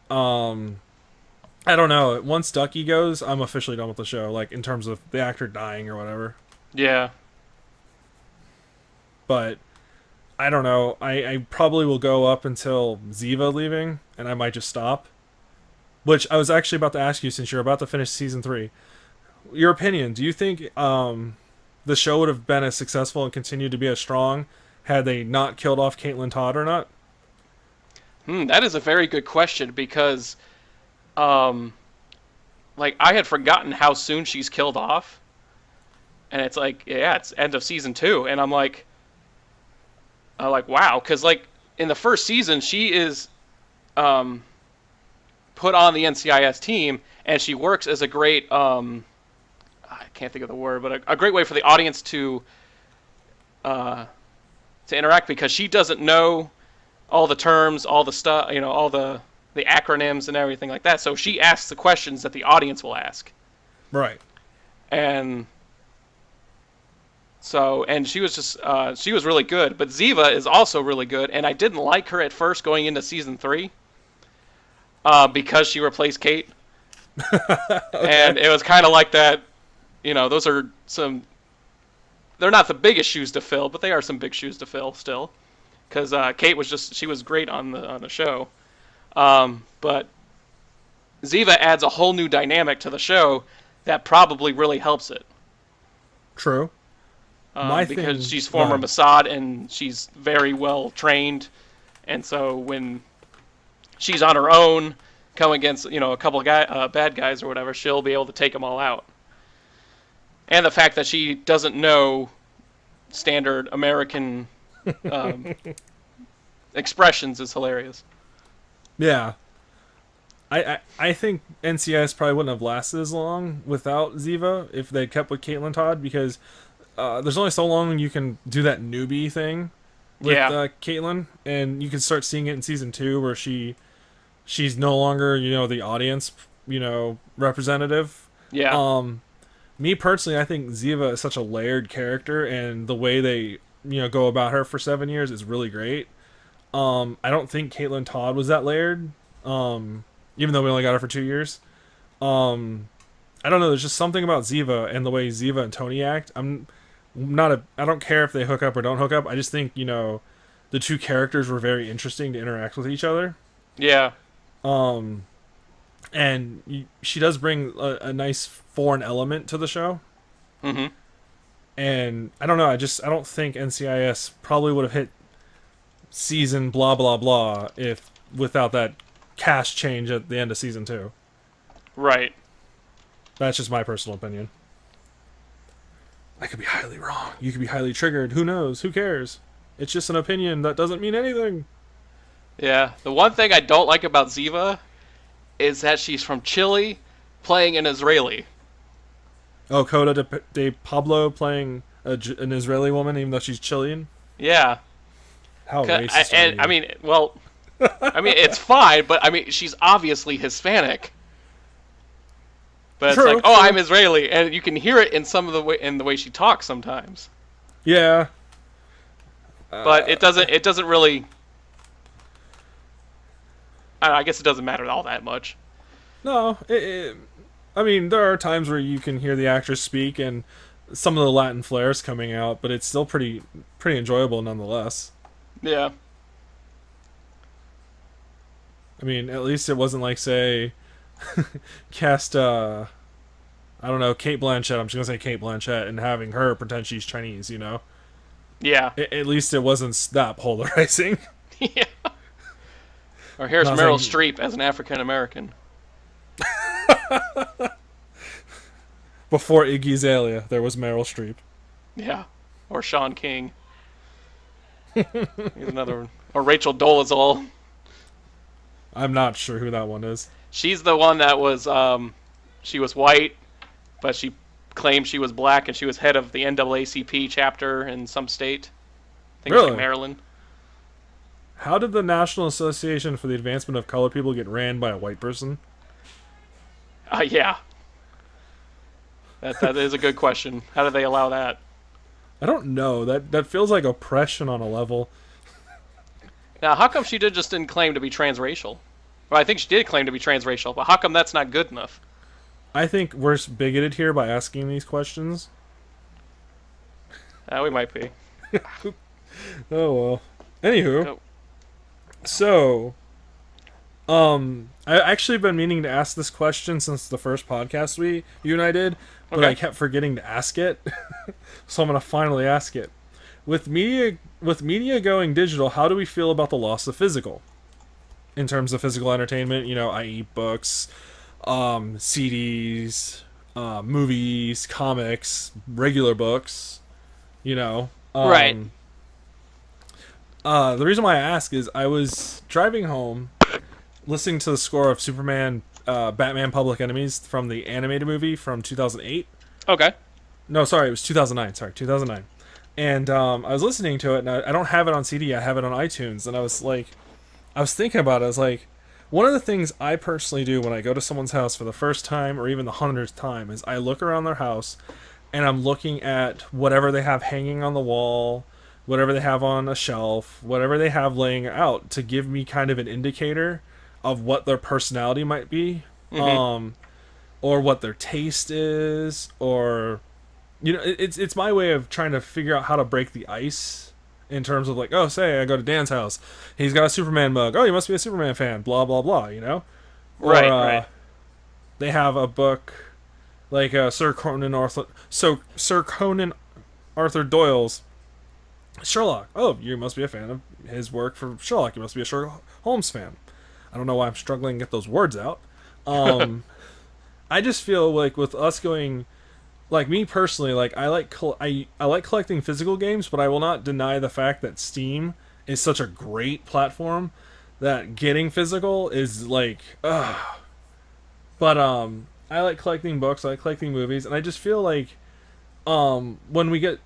I don't know. Once Ducky goes, I'm officially done with the show, in terms of the actor dying or whatever. Yeah. But I don't know. I probably will go up until Ziva leaving, and I might just stop. Which I was actually about to ask you, since you're about to finish season 3. Your opinion, do you think the show would have been as successful and continued to be as strong had they not killed off Caitlin Todd or not? That is a very good question because, I had forgotten how soon she's killed off, and it's it's end of season 2, and I'm wow, because in the first season she is, put on the NCIS team, and she works as a great, I can't think of the word, but a great way for the audience to interact because she doesn't know all the terms, all the stuff, all the acronyms and everything like that. So she asks the questions that the audience will ask. Right. and so and she was just she was really good. But Ziva is also really good, and I didn't like her at first going into season 3 because she replaced Kate, and it was kind of like that. You know, those are some. They're not the biggest shoes to fill, but they are some big shoes to fill still, because Kate was she was great on the show, but Ziva adds a whole new dynamic to the show that probably really helps it. True. Because she's former Mossad and she's very well trained, and so when she's on her own, come against a couple of bad guys or whatever, she'll be able to take them all out. And the fact that she doesn't know standard American expressions is hilarious. Yeah. I think NCIS probably wouldn't have lasted as long without Ziva if they kept with Caitlin Todd, because there's only so long you can do that newbie thing with Caitlin, and you can start seeing it in season 2 where she's no longer the audience representative. Yeah. Me personally, I think Ziva is such a layered character, and the way they go about her for 7 years is really great. I don't think Caitlin Todd was that layered, even though we only got her for 2 years. I don't know. There's just something about Ziva and the way Ziva and Tony act. I don't care if they hook up or don't hook up. I just think the two characters were very interesting to interact with each other. Yeah. And she does bring a nice foreign element to the show. Mm-hmm. And I don't know. I don't think NCIS probably would have hit season blah blah blah if without that cast change at the end of season 2. Right. That's just my personal opinion. I could be highly wrong. You could be highly triggered. Who knows? Who cares? It's just an opinion that doesn't mean anything. Yeah. The one thing I don't like about Ziva is that she's from Chile playing an Israeli. Oh, Coda de Pablo playing an Israeli woman even though she's Chilean? Yeah. How racist are you? I mean, it's fine, but I mean, she's obviously Hispanic. But True, it's like, oh, true. I'm Israeli, and you can hear it in the way she talks sometimes. Yeah. But it doesn't really. I guess it doesn't matter all that much. No, I mean, there are times where you can hear the actress speak and some of the Latin flair's coming out, but it's still pretty enjoyable nonetheless. Yeah. I mean, at least it wasn't like, say, cast, I don't know, Kate Blanchett. I'm just going to say Kate Blanchett and having her pretend she's Chinese, Yeah. At least it wasn't that polarizing. Yeah. Or here's No, Meryl saying- Streep as an African American. Before Iggy Azalea, there was Meryl Streep. Yeah. Or Sean King. He's another one. Or Rachel Dolezal. I'm not sure who that one is. She's the one that was, she was white, but she claimed she was black, and she was head of the NAACP chapter in some state. I think it's Really? like Maryland. How did the National Association for the Advancement of Colored People get ran by a white person? Yeah. That is a good question. How did they allow that? I don't know. That feels like oppression on a level. Now, how come she didn't claim to be transracial? Well, I think she did claim to be transracial, but how come that's not good enough? I think we're bigoted here by asking these questions. We might be. Oh well. Anywho, Oh. so, I actually been meaning to ask this question since the first podcast you and I did, but Okay. I kept forgetting to ask it, so I'm gonna finally ask it. With media going digital, how do we feel about the loss of physical? In terms of physical entertainment, i.e. books, CDs, movies, comics, regular books, Right. The reason why I ask is I was driving home, listening to the score of Superman, Batman Public Enemies from the animated movie from 2008. Okay. No, sorry, it was 2009. Sorry, 2009. And I was listening to it, and I don't have it on CD. I have it on iTunes. And I was thinking about it. I was like, One of the things I personally do when I go to someone's house for the first time or even the 100th time is I look around their house and I'm looking at whatever they have hanging on the wall, whatever they have on a shelf, whatever they have laying out to give me kind of an indicator of what their personality might be, Mm-hmm. or what their taste is, or it's my way of trying to figure out how to break the ice in terms of like, oh, say I go to Dan's house, he's got a Superman mug. Oh, you must be a Superman fan. Blah blah blah. Or Right, right. they have a book like Sir Conan Arthur Doyle's Sherlock. Oh, you must be a fan of his work for Sherlock. You must be a Sherlock Holmes fan. I don't know why I'm struggling to get those words out. Um, I just feel like with us going, like me personally, like I like collecting physical games, but I will not deny the fact that Steam is such a great platform that getting physical is like, ugh. But I like collecting books. I like collecting movies, and I just feel like when we get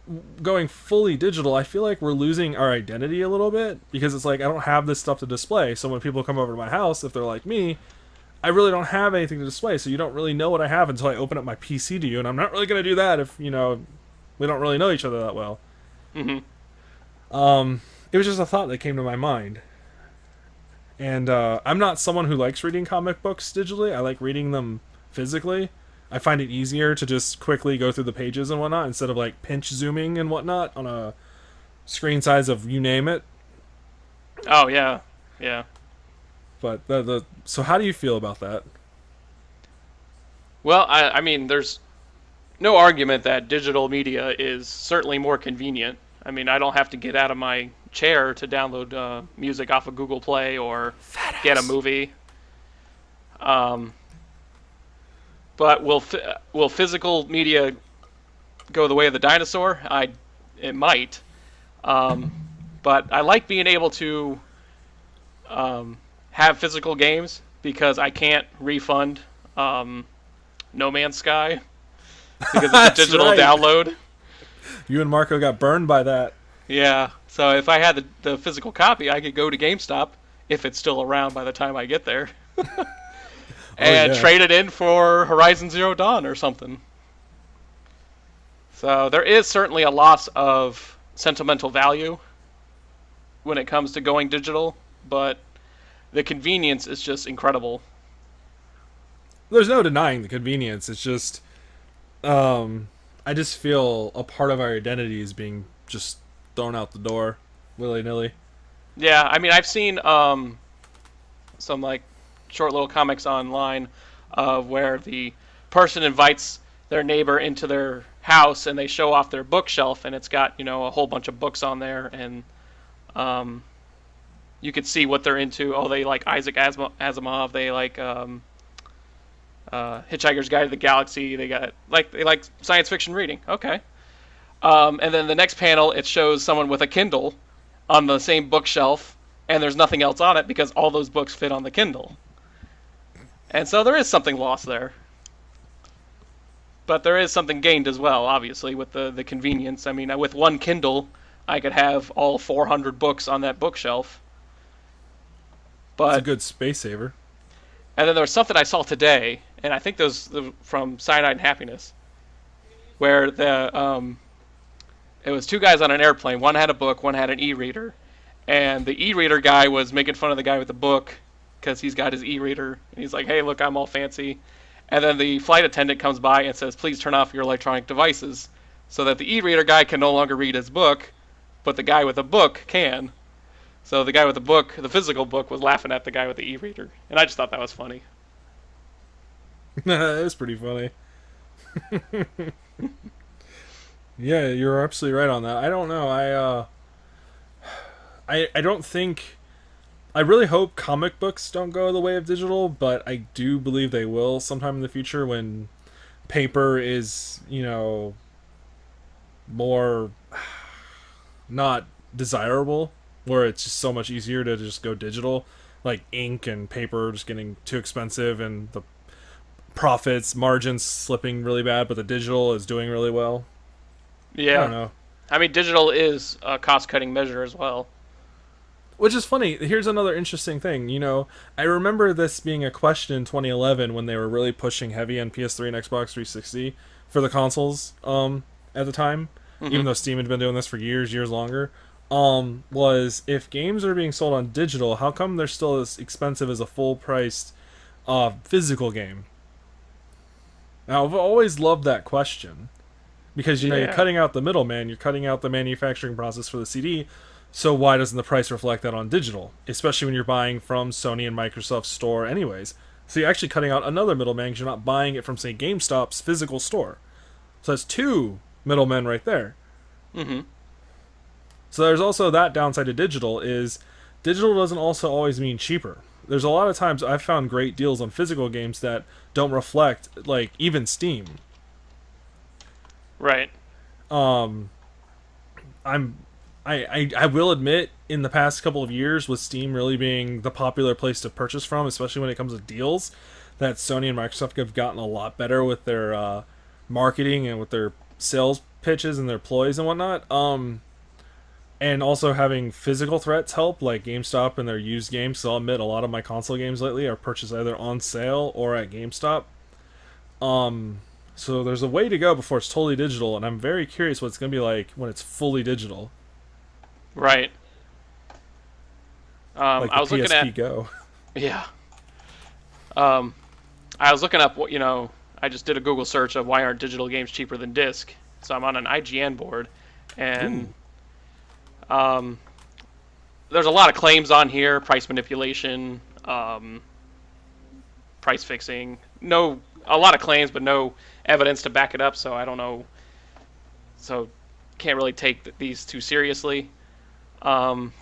going fully digital, I feel like we're losing our identity a little bit because it's like I don't have this stuff to display. So when people come over to my house, if they're like me, I really don't have anything to display. So you don't really know what I have until I open up my PC to you, and I'm not really going to do that if we don't really know each other that well. Mm-hmm. It was just a thought that came to my mind. And I'm not someone who likes reading comic books digitally. I like reading them physically. I find it easier to just quickly go through the pages and whatnot instead of like pinch zooming and whatnot on a screen size of you name it. Oh yeah, yeah. But so how do you feel about that? Well, I mean, there's no argument that digital media is certainly more convenient. I mean, I don't have to get out of my chair to download music off of Google Play or get a movie. Um, but will physical media go the way of the dinosaur? It might. Um, but I like being able to have physical games because I can't refund No Man's Sky because it's a That's digital right. download. You and Marco got burned by that. Yeah, so if I had the physical copy, I could go to GameStop if it's still around by the time I get there Oh and yeah. trade it in for Horizon Zero Dawn or something. So there is certainly a loss of sentimental value when it comes to going digital, but the convenience is just incredible. There's no denying the convenience. It's just I just feel a part of our identity is being just thrown out the door willy nilly. Yeah, I mean, I've seen some like short little comics online of where the person invites their neighbor into their house and they show off their bookshelf and it's got a whole bunch of books on there and um, you could see what they're into. Oh, they like Isaac Asimov. They like Hitchhiker's Guide to the Galaxy. They like science fiction reading. Okay. And then the next panel, it shows someone with a Kindle on the same bookshelf, and there's nothing else on it because all those books fit on the Kindle. And so there is something lost there. But there is something gained as well, obviously, with the convenience. I mean, with one Kindle, I could have all 400 books on that bookshelf. It's a But good space saver. and then there was something I saw today, and I think those from Cyanide and Happiness, where it was two guys on an airplane. One had a book, one had an e-reader, and the e-reader guy was making fun of the guy with the book because he's got his e-reader, and he's like, "Hey, look, I'm all fancy." And then the flight attendant comes by and says, "Please turn off your electronic devices," so that the e-reader guy can no longer read his book, but the guy with the book can. So the guy with the book, the physical book, was laughing at the guy with the e-reader, and I just thought that was funny. It's pretty funny. Yeah, you're absolutely right on that. I don't know. I don't think. I really hope comic books don't go the way of digital, but I do believe they will sometime in the future when paper is, more not desirable, where it's just so much easier to just go digital, like ink and paper just getting too expensive and the profits margins slipping really bad, but the digital is doing really well. I don't Yeah, know. I mean, digital is a cost-cutting measure as well. Which is funny. Here's another interesting thing. I remember this being a question in 2011 when they were really pushing heavy on PS3 and Xbox 360 for the consoles at the time, Hmm. even though Steam had been doing this for years longer. Was if games are being sold on digital, how come they're still as expensive as a full priced physical game? Now, I've always loved that question because you're Yeah. cutting out the middleman, you're cutting out the manufacturing process for the CD. So why doesn't the price reflect that on digital? Especially when you're buying from Sony and Microsoft's store, anyways. So you're actually cutting out another middleman because you're not buying it from, say, GameStop's physical store. So that's two middlemen right there. Hmm. So there's also that downside to digital is digital doesn't also always mean cheaper. There's a lot of times I've found great deals on physical games that don't reflect like even Steam. Right. Um, I'm I will admit in the past couple of years with Steam really being the popular place to purchase from, especially when it comes to deals, that Sony and Microsoft have gotten a lot better with their marketing and with their sales pitches and their ploys and whatnot. And also having physical threats help, like GameStop and their used games. So I'll admit a lot of my console games lately are purchased either on sale or at GameStop. So there's a way to go before it's totally digital, and I'm very curious what it's going to be like when it's fully digital, Right. like I the was looking at PSP Go. yeah. Um, I was looking up what I just did a Google search of why aren't digital games cheaper than disc. So I'm on an IGN board, and Ooh. um, there's a lot of claims on here: price manipulation, price fixing. No, a lot of claims, but no evidence to back it up. So I don't know. So can't really take these too seriously. Um,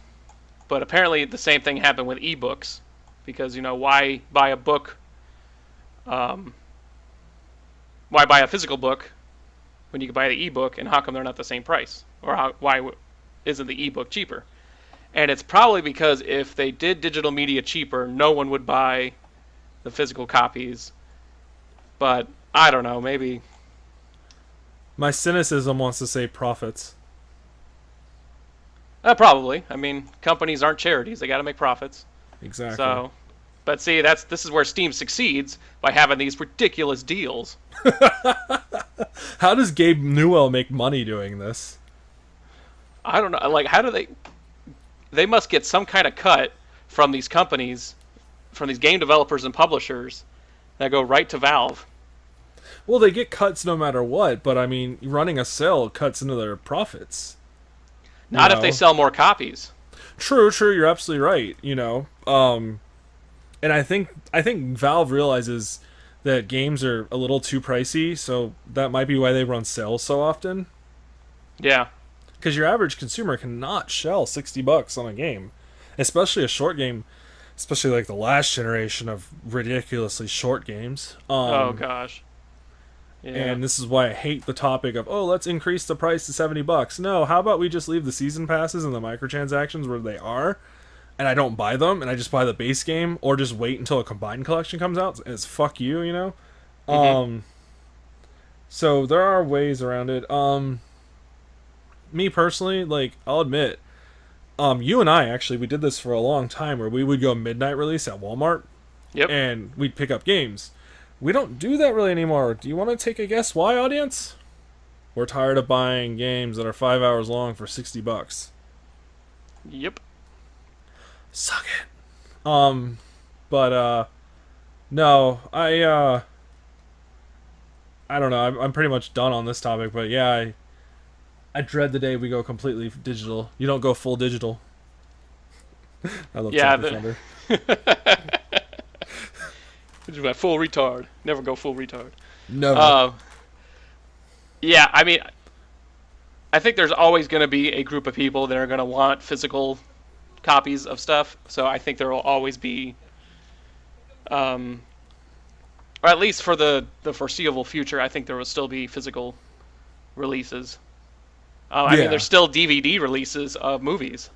but apparently the same thing happened with ebooks, because why buy a book? Um, why buy a physical book when you can buy the ebook, and how come they're not the same price? Or why isn't the ebook cheaper? And it's probably because if they did digital media cheaper, no one would buy the physical copies. But I don't know, maybe. My cynicism wants to say profits. Probably. I mean, companies aren't charities; they got to make profits. Exactly. So, but see, this is where Steam succeeds by having these ridiculous deals. How does Gabe Newell make money doing this? I don't know. Like, how do they? They must get some kind of cut from these companies, from these game developers and publishers that go right to Valve. Well, they get cuts no matter what, but I mean, running a sale cuts into their profits. You Not if they know, sell more copies. true. You're absolutely right. And I think Valve realizes that games are a little too pricey, so that might be why they run sales so often. Yeah. Because your average consumer cannot shell $60 on a game, especially a short game, especially like the last generation of ridiculously short games. Oh gosh. Yeah. And this is why I hate the topic of, oh, let's increase the price to $70. No, how about we just leave the season passes and the microtransactions where they are, and I don't buy them, and I just buy the base game, or just wait until a combined collection comes out, and it's fuck you. Hmm. So there are ways around it. Me personally, like, I'll admit, you and I actually, we did this for a long time where we would go midnight release at Walmart, Yep. and we'd pick up games. We don't do that really anymore. Do you want to take a guess why, audience? We're tired of buying games that are 5 hours long for $60. Yep. Suck it. But no, I don't know. I'm pretty much done on this topic. But yeah, I dread the day we go completely digital. You don't go full digital. I love Yeah. Tropic Thunder. Which is my full retard. Never go full retard. Never. Uh, yeah. I mean, I think there's always going to be a group of people that are going to want physical copies of stuff. So I think there will always be, or at least for the foreseeable future, I think there will still be physical releases. I mean, Yeah. there's still DVD releases of movies.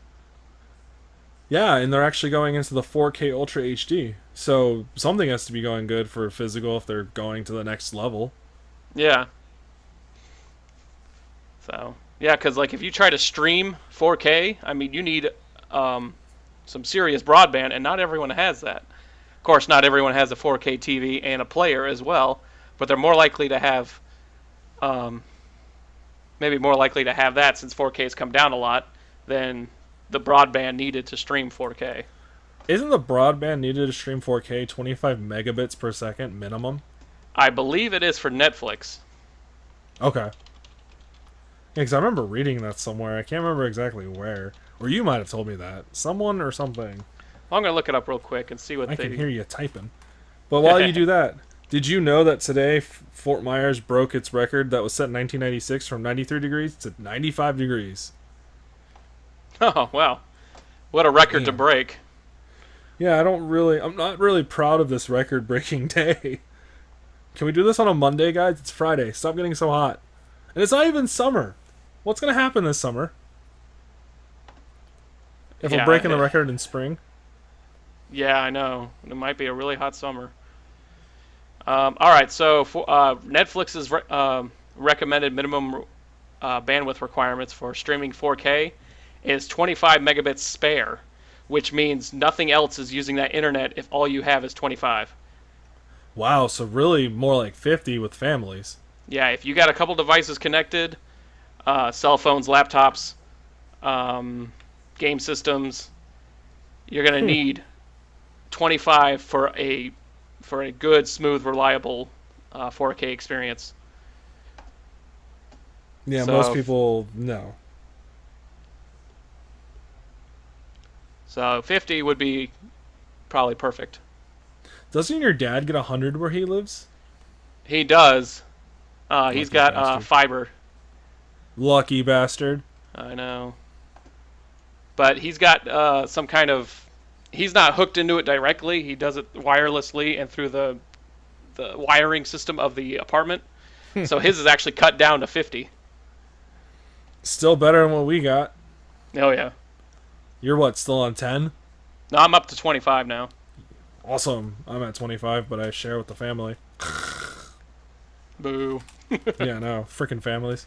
Yeah, and they're actually going into the 4K Ultra HD. So something has to be going good for physical if they're going to the next level. Yeah. So yeah, because like if you try to stream 4K, I mean, you need um, some serious broadband, and not everyone has that. Of course, not everyone has a 4K TV and a player as well, but they're more likely to have, um, maybe more likely to have that since 4K has come down a lot than the broadband needed to stream 4K. Isn't the broadband needed to stream 4K 25 megabits per second minimum? I believe it is for Netflix. Okay. Yeah, because I remember reading that somewhere. I can't remember exactly where. Or you might have told me that. Someone or something. I'm going to look it up real quick and see what I they... can hear you typing. But while you do that, did you know that today Fort Myers broke its record that was set in 1996 from 93 degrees to 95 degrees? Oh, wow. What a record to break. Yeah, I'm not really proud of this record-breaking day. Can we do this on a Monday, guys? It's Friday. Stop getting so hot. And it's not even summer. What's going to happen this summer? If we're breaking the record in spring? Yeah, I know. It might be a really hot summer. All right, so for, Netflix's recommended minimum bandwidth requirements for streaming 4K is 25 megabits spare, which means nothing else is using that internet if all you have is 25. Wow, so really more like 50 with families. Yeah, if you got a couple devices connected, cell phones, laptops, game systems, you're going to need 25 for a good, smooth, reliable 4K experience. Yeah, so, most people, no. So 50 would be probably perfect. Doesn't your dad get 100 where he lives? He does. He's got fiber. Lucky bastard. I know. But he's got some kind of... He's not hooked into it directly. He does it wirelessly and through the wiring system of the apartment. So his is actually cut down to 50. Still better than what we got. Oh, yeah. You're what, still on 10? No, I'm up to 25 now. Awesome. I'm at 25, but I share with the family. Boo. Yeah, no. Freaking families.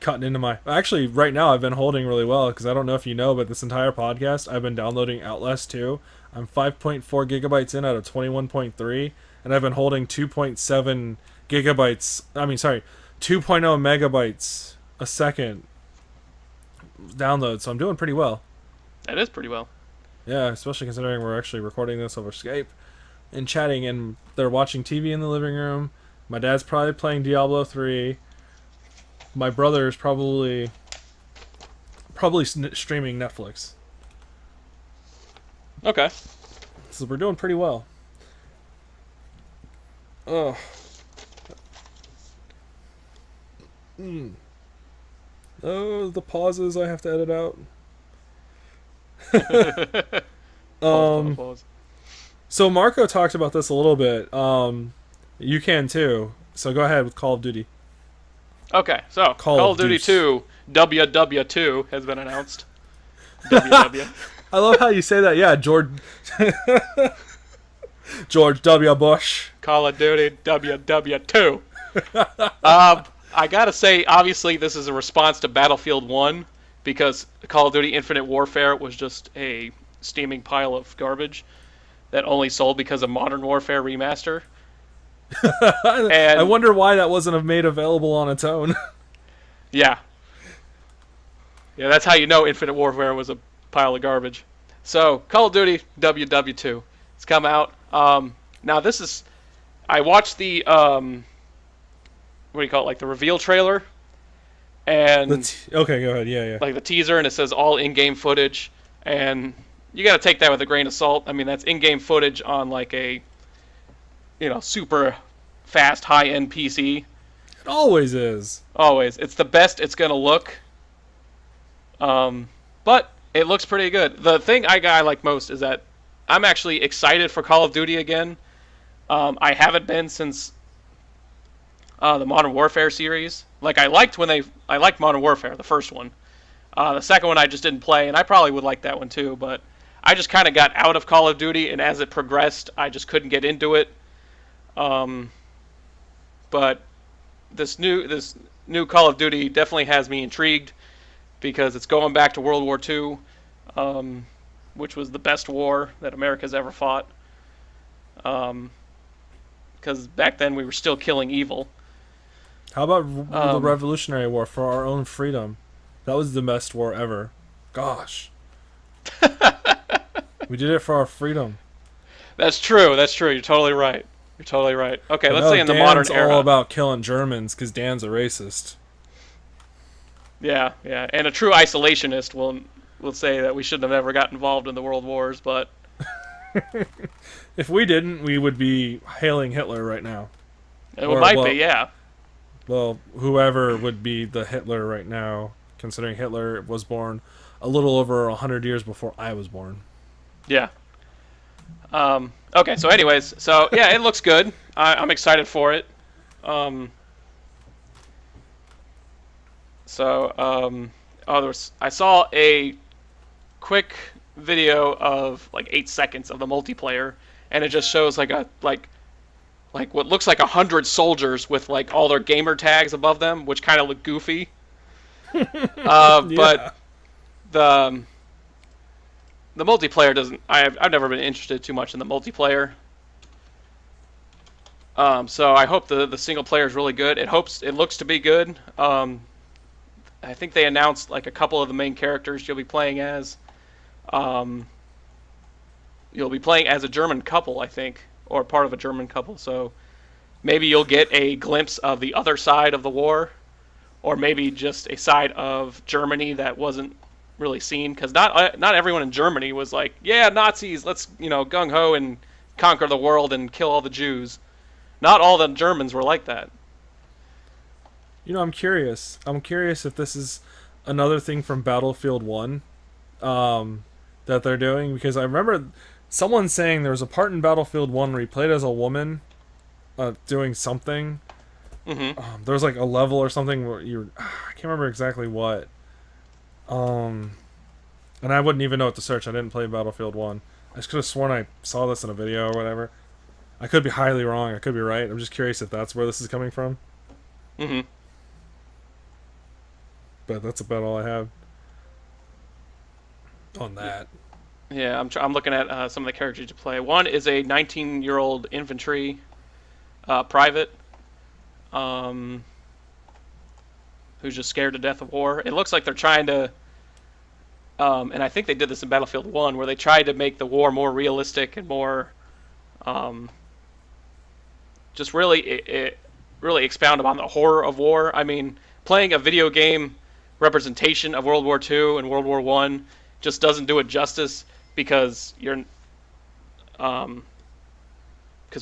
Cutting into my... Actually, right now I've been holding really well, because I don't know if you know, but this entire podcast, I've been downloading Outlast 2. I'm 5.4 gigabytes in out of 21.3, and I've been holding 2.7 gigabytes... 2.0 megabytes a second download, so I'm doing pretty well. That is pretty well. Yeah, especially considering we're actually recording this over Skype and chatting, and they're watching TV in the living room. My dad's probably playing Diablo 3. My brother is probably streaming Netflix. Okay. So we're doing pretty well. Oh. Oh, the pauses I have to edit out. Pause. So Marco talked about this a little bit. You can too. So go ahead with Call of Duty. Okay, so Call of Duty 2 WW2 has been announced. WW. I love how you say that. Yeah, George W. Bush. Call of Duty WW2. I gotta say, obviously, this is a response to Battlefield 1 because Call of Duty Infinite Warfare was just a steaming pile of garbage that only sold because of Modern Warfare Remaster. And I wonder why that wasn't made available on its own. Yeah, that's how you know Infinite Warfare was a pile of garbage. So, Call of Duty WW2. It's come out. Now, this is... I watched the... what do you call it? Like the reveal trailer. And... okay, go ahead. Yeah. Like the teaser, and it says all in-game footage. And you got to take that with a grain of salt. I mean, that's in-game footage on like a... super fast, high-end PC. It always is. Always. It's the best it's going to look. But it looks pretty good. The thing I like most is that I'm actually excited for Call of Duty again. I haven't been since the Modern Warfare series. Like, I liked Modern Warfare, the first one. The second one I just didn't play, and I probably would like that one too, but I just kind of got out of Call of Duty, and as it progressed, I just couldn't get into it. But this new Call of Duty definitely has me intrigued because it's going back to World War II. which was the best war that America's ever fought. Because back then we were still killing evil. How about the Um, Revolutionary War for our own freedom? That was the best war ever. Gosh. We did it for our freedom. that's true. That's true. You're totally right. You're totally right. Okay, But let's no, say in the modern Dan's era. all about killing Germans because Dan's a racist. Yeah, yeah. And a true isolationist will say that we shouldn't have ever got involved in the world wars, but If we didn't, we would be hailing Hitler right now. it Or, might well, be, yeah. Well, whoever would be the Hitler right now, considering Hitler was born a little over 100 years before I was born. Yeah. Okay, so anyways, so yeah, it looks good. I'm excited for it. Um, I saw a quick video of like 8 seconds of the multiplayer, and it just shows like what looks like 100 soldiers with like all their gamer tags above them, which kind of look goofy. Yeah. But the the multiplayer doesn't. I've never been interested too much in the multiplayer. So I hope the single player is really good. It looks to be good. I think they announced like a couple of the main characters you'll be playing as. Um, you'll be playing as a German couple, I think, or part of a German couple. So maybe you'll get a glimpse of the other side of the war, or maybe just a side of Germany that wasn't really seen. Because not everyone in Germany was like, yeah, Nazis, let's gung ho and conquer the world and kill all the Jews. Not all the Germans were like that. I'm curious. I'm curious if this is another thing from Battlefield 1 that they're doing, because I remember someone saying there was a part in Battlefield 1 where you played as a woman doing something. Hmm. There was like a level or something where I can't remember exactly what. And I wouldn't even know what to search. I didn't play Battlefield 1. I just could have sworn I saw this in a video or whatever. I could be highly wrong. I could be right. I'm just curious if that's where this is coming from. Hmm. But that's about all I have on that. Yeah, I'm looking at some of the characters to play. One is a 19-year-old infantry private who's just scared to death of war. It looks like they're trying to, and I think they did this in Battlefield 1, where they tried to make the war more realistic and more, just really expound upon the horror of war. I mean, playing a video game representation of World War II and World War One just doesn't do it justice, because because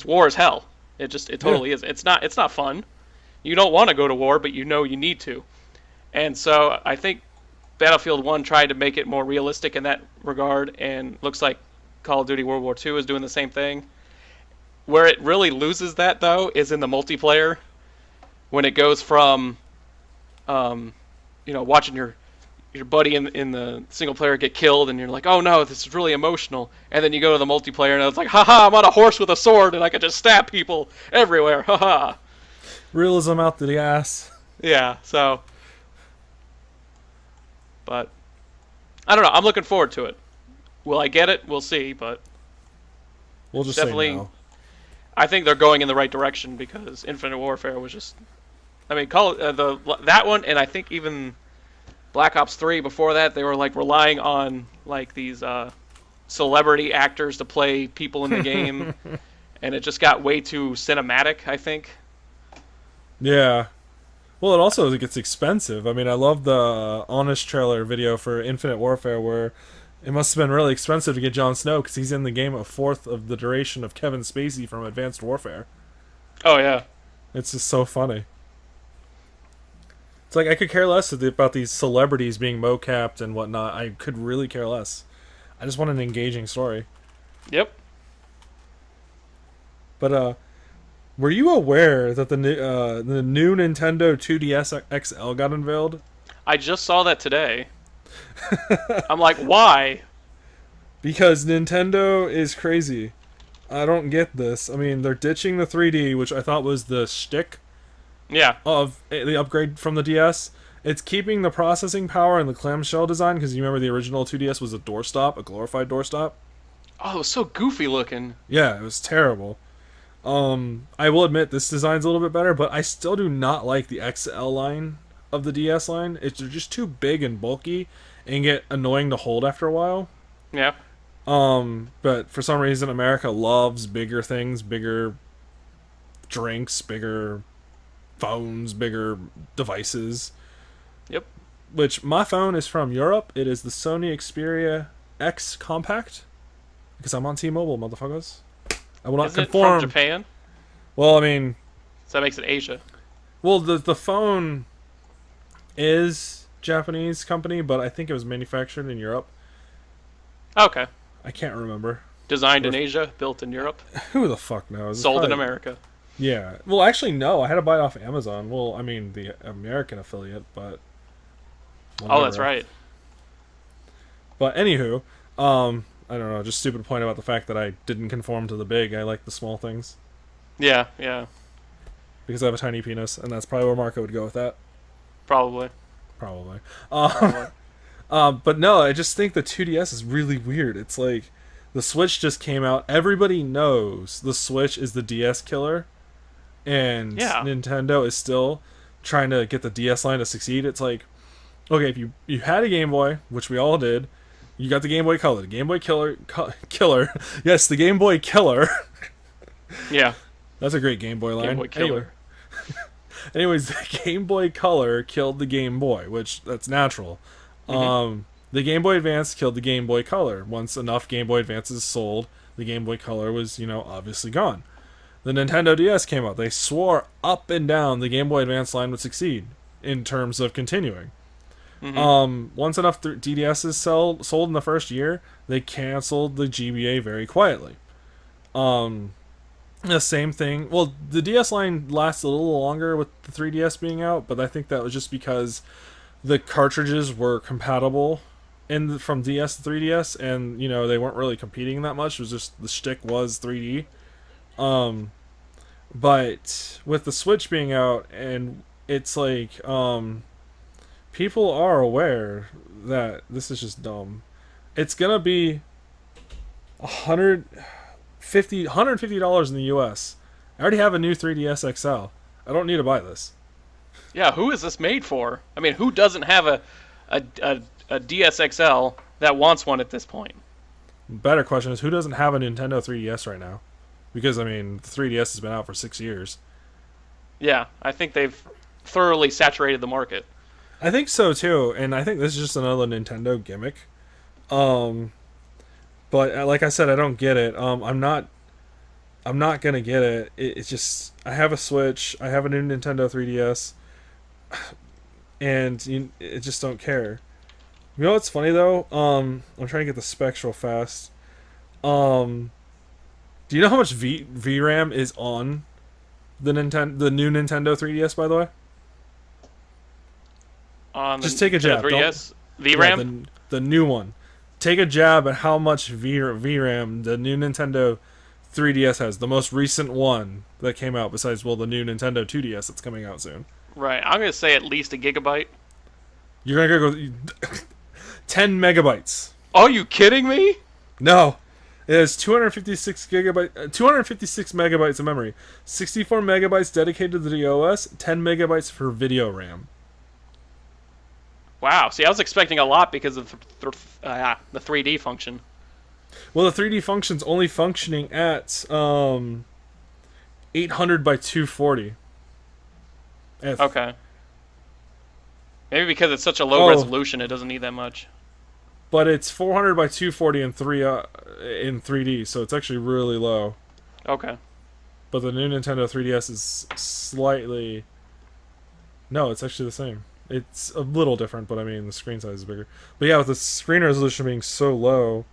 war is hell. It totally is. It's not fun. You don't want to go to war, but you need to. And so I think Battlefield 1 tried to make it more realistic in that regard, and looks like Call of Duty World War II is doing the same thing. Where it really loses that, though, is in the multiplayer, when it goes from watching your buddy in the single player get killed, and you're like, oh no, this is really emotional. And then you go to the multiplayer, and it's like, haha, I'm on a horse with a sword, and I can just stab people everywhere, haha. Realism out the ass. Yeah, so. But, I don't know, I'm looking forward to it. Will I get it? We'll see, but We'll just definitely, say no. I think they're going in the right direction, because Infinite Warfare was just. I mean, that one, and I think even Black Ops 3 before that, they were like relying on like these celebrity actors to play people in the game, and it just got way too cinematic, I think. Yeah. Well, it also gets expensive. I mean, I love the Honest trailer video for Infinite Warfare, where it must have been really expensive to get Jon Snow, because he's in the game a fourth of the duration of Kevin Spacey from Advanced Warfare. Oh yeah. It's just so funny. It's like, I could care less about these celebrities being mocapped and whatnot. I could really care less. I just want an engaging story. Yep. But were you aware that the new Nintendo 2DS XL got unveiled? I just saw that today. I'm like, why? Because Nintendo is crazy. I don't get this. I mean, they're ditching the 3D, which I thought was the shtick Yeah. of the upgrade from the DS, It's keeping the processing power and the clamshell design, because you remember the original 2DS was a doorstop, a glorified doorstop. Oh, it was so goofy looking. Yeah, it was terrible. I will admit this design's a little bit better, but I still do not like the XL line of the DS line. They're just too big and bulky and get annoying to hold after a while. Yeah. But for some reason, America loves bigger things, bigger drinks, bigger phones, bigger devices. Yep. Which my phone is from Europe. It is the Sony Xperia X Compact. Because I'm on T-Mobile, motherfuckers. I will not Isn't conform. it from Japan? Well, I mean, So that makes it Asia. well, the phone is Japanese company, but I think it was manufactured in Europe. Okay. I can't remember. Designed in Asia, built in Europe, Who the fuck knows? It's sold in probably- America. Yeah. Well, actually, no. I had to buy it off Amazon. Well, I mean, the American affiliate, but. Oh, that's whatever. right. But anywho, I don't know. Just stupid point about the fact that I didn't conform to the big. I like the small things Yeah, yeah, because I have a tiny penis, and that's probably where Marco would go with that. probably. Probably. Probably. But no, I just think the 2DS is really weird. It's like the Switch just came out. Everybody knows the Switch is the DS killer, and Yeah. Nintendo is still trying to get the DS line to succeed. It's like, okay, if you had a Game Boy, which we all did, you got the Game Boy Color, the Game Boy Killer. Yes, the Game Boy Killer. Yeah. That's a great Game Boy line. Game Boy Killer. Anyways, the Game Boy Color killed the Game Boy, which that's natural. The Game Boy Advance killed the Game Boy Color. Once enough Game Boy Advances sold, the Game Boy Color was, obviously gone. The Nintendo DS came out. They swore up and down the Game Boy Advance line would succeed in terms of continuing. Once enough DDSs sold in the first year, they canceled the GBA very quietly. The same thing. Well, the DS line lasted a little longer with the 3DS being out, but I think that was just because the cartridges were compatible from DS to 3DS, and they weren't really competing that much. It was just the shtick was 3D. But with the Switch being out, and it's like people are aware that this is just dumb. It's gonna be $150 in the US. I already have a new 3DS XL. I don't need to buy this. Yeah, who is this made for? I mean, who doesn't have a DSXL that wants one at this point? Better question is, who doesn't have a Nintendo 3DS right now? Because, I mean, the 3DS has been out for 6 years. Yeah, I think they've thoroughly saturated the market. I think so, too. And I think this is just another Nintendo gimmick. But like I said, I don't get it. I'm not gonna get it. It's just, I have a Switch, I have a new Nintendo 3DS, and I just don't care. You know what's funny though? I'm trying to get the specs real fast. Do you know how much VRAM is on the new Nintendo 3DS? By the way, On just take a jab. 3DS Yeah, VRAM. the new one. Take a jab at how much VRAM the new Nintendo 3DS has. The most recent one that came out, besides the new Nintendo 2DS that's coming out soon. Right, I'm gonna say at least a gigabyte. You're gonna go 10 megabytes. Are you kidding me? No, it has 256 megabytes of memory, 64 megabytes dedicated to the OS, 10 megabytes for video RAM. Wow. See, I was expecting a lot because of the 3D function. Well, the 3D function's only functioning at 800 by 240. Okay. Maybe because it's such a low resolution, it doesn't need that much. But it's 400 by 240 in 3D, so it's actually really low. Okay. But the new Nintendo 3DS is slightly... No, it's actually the same. It's a little different, but I mean, the screen size is bigger. But yeah, with the screen resolution being so low,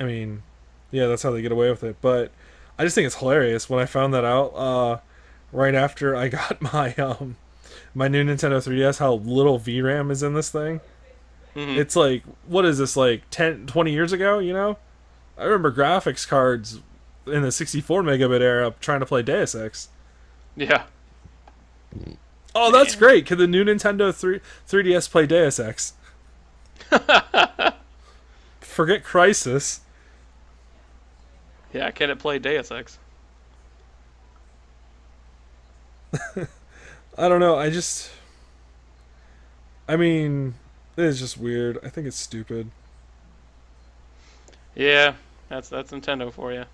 I mean, yeah, that's how they get away with it. But I just think it's hilarious when I found that out right after I got my my new Nintendo 3DS, how little VRAM is in this thing. Mm-hmm. It's like, what is this, like 10, 20 years ago, I remember graphics cards in the 64 megabit era trying to play Deus Ex. Yeah. Oh, that's Man. great. Can the new Nintendo 3DS play Deus Ex? Forget Crisis. Yeah, can it play Deus Ex? I don't know. I mean, it's just weird. I think it's stupid. Yeah, that's Nintendo for you.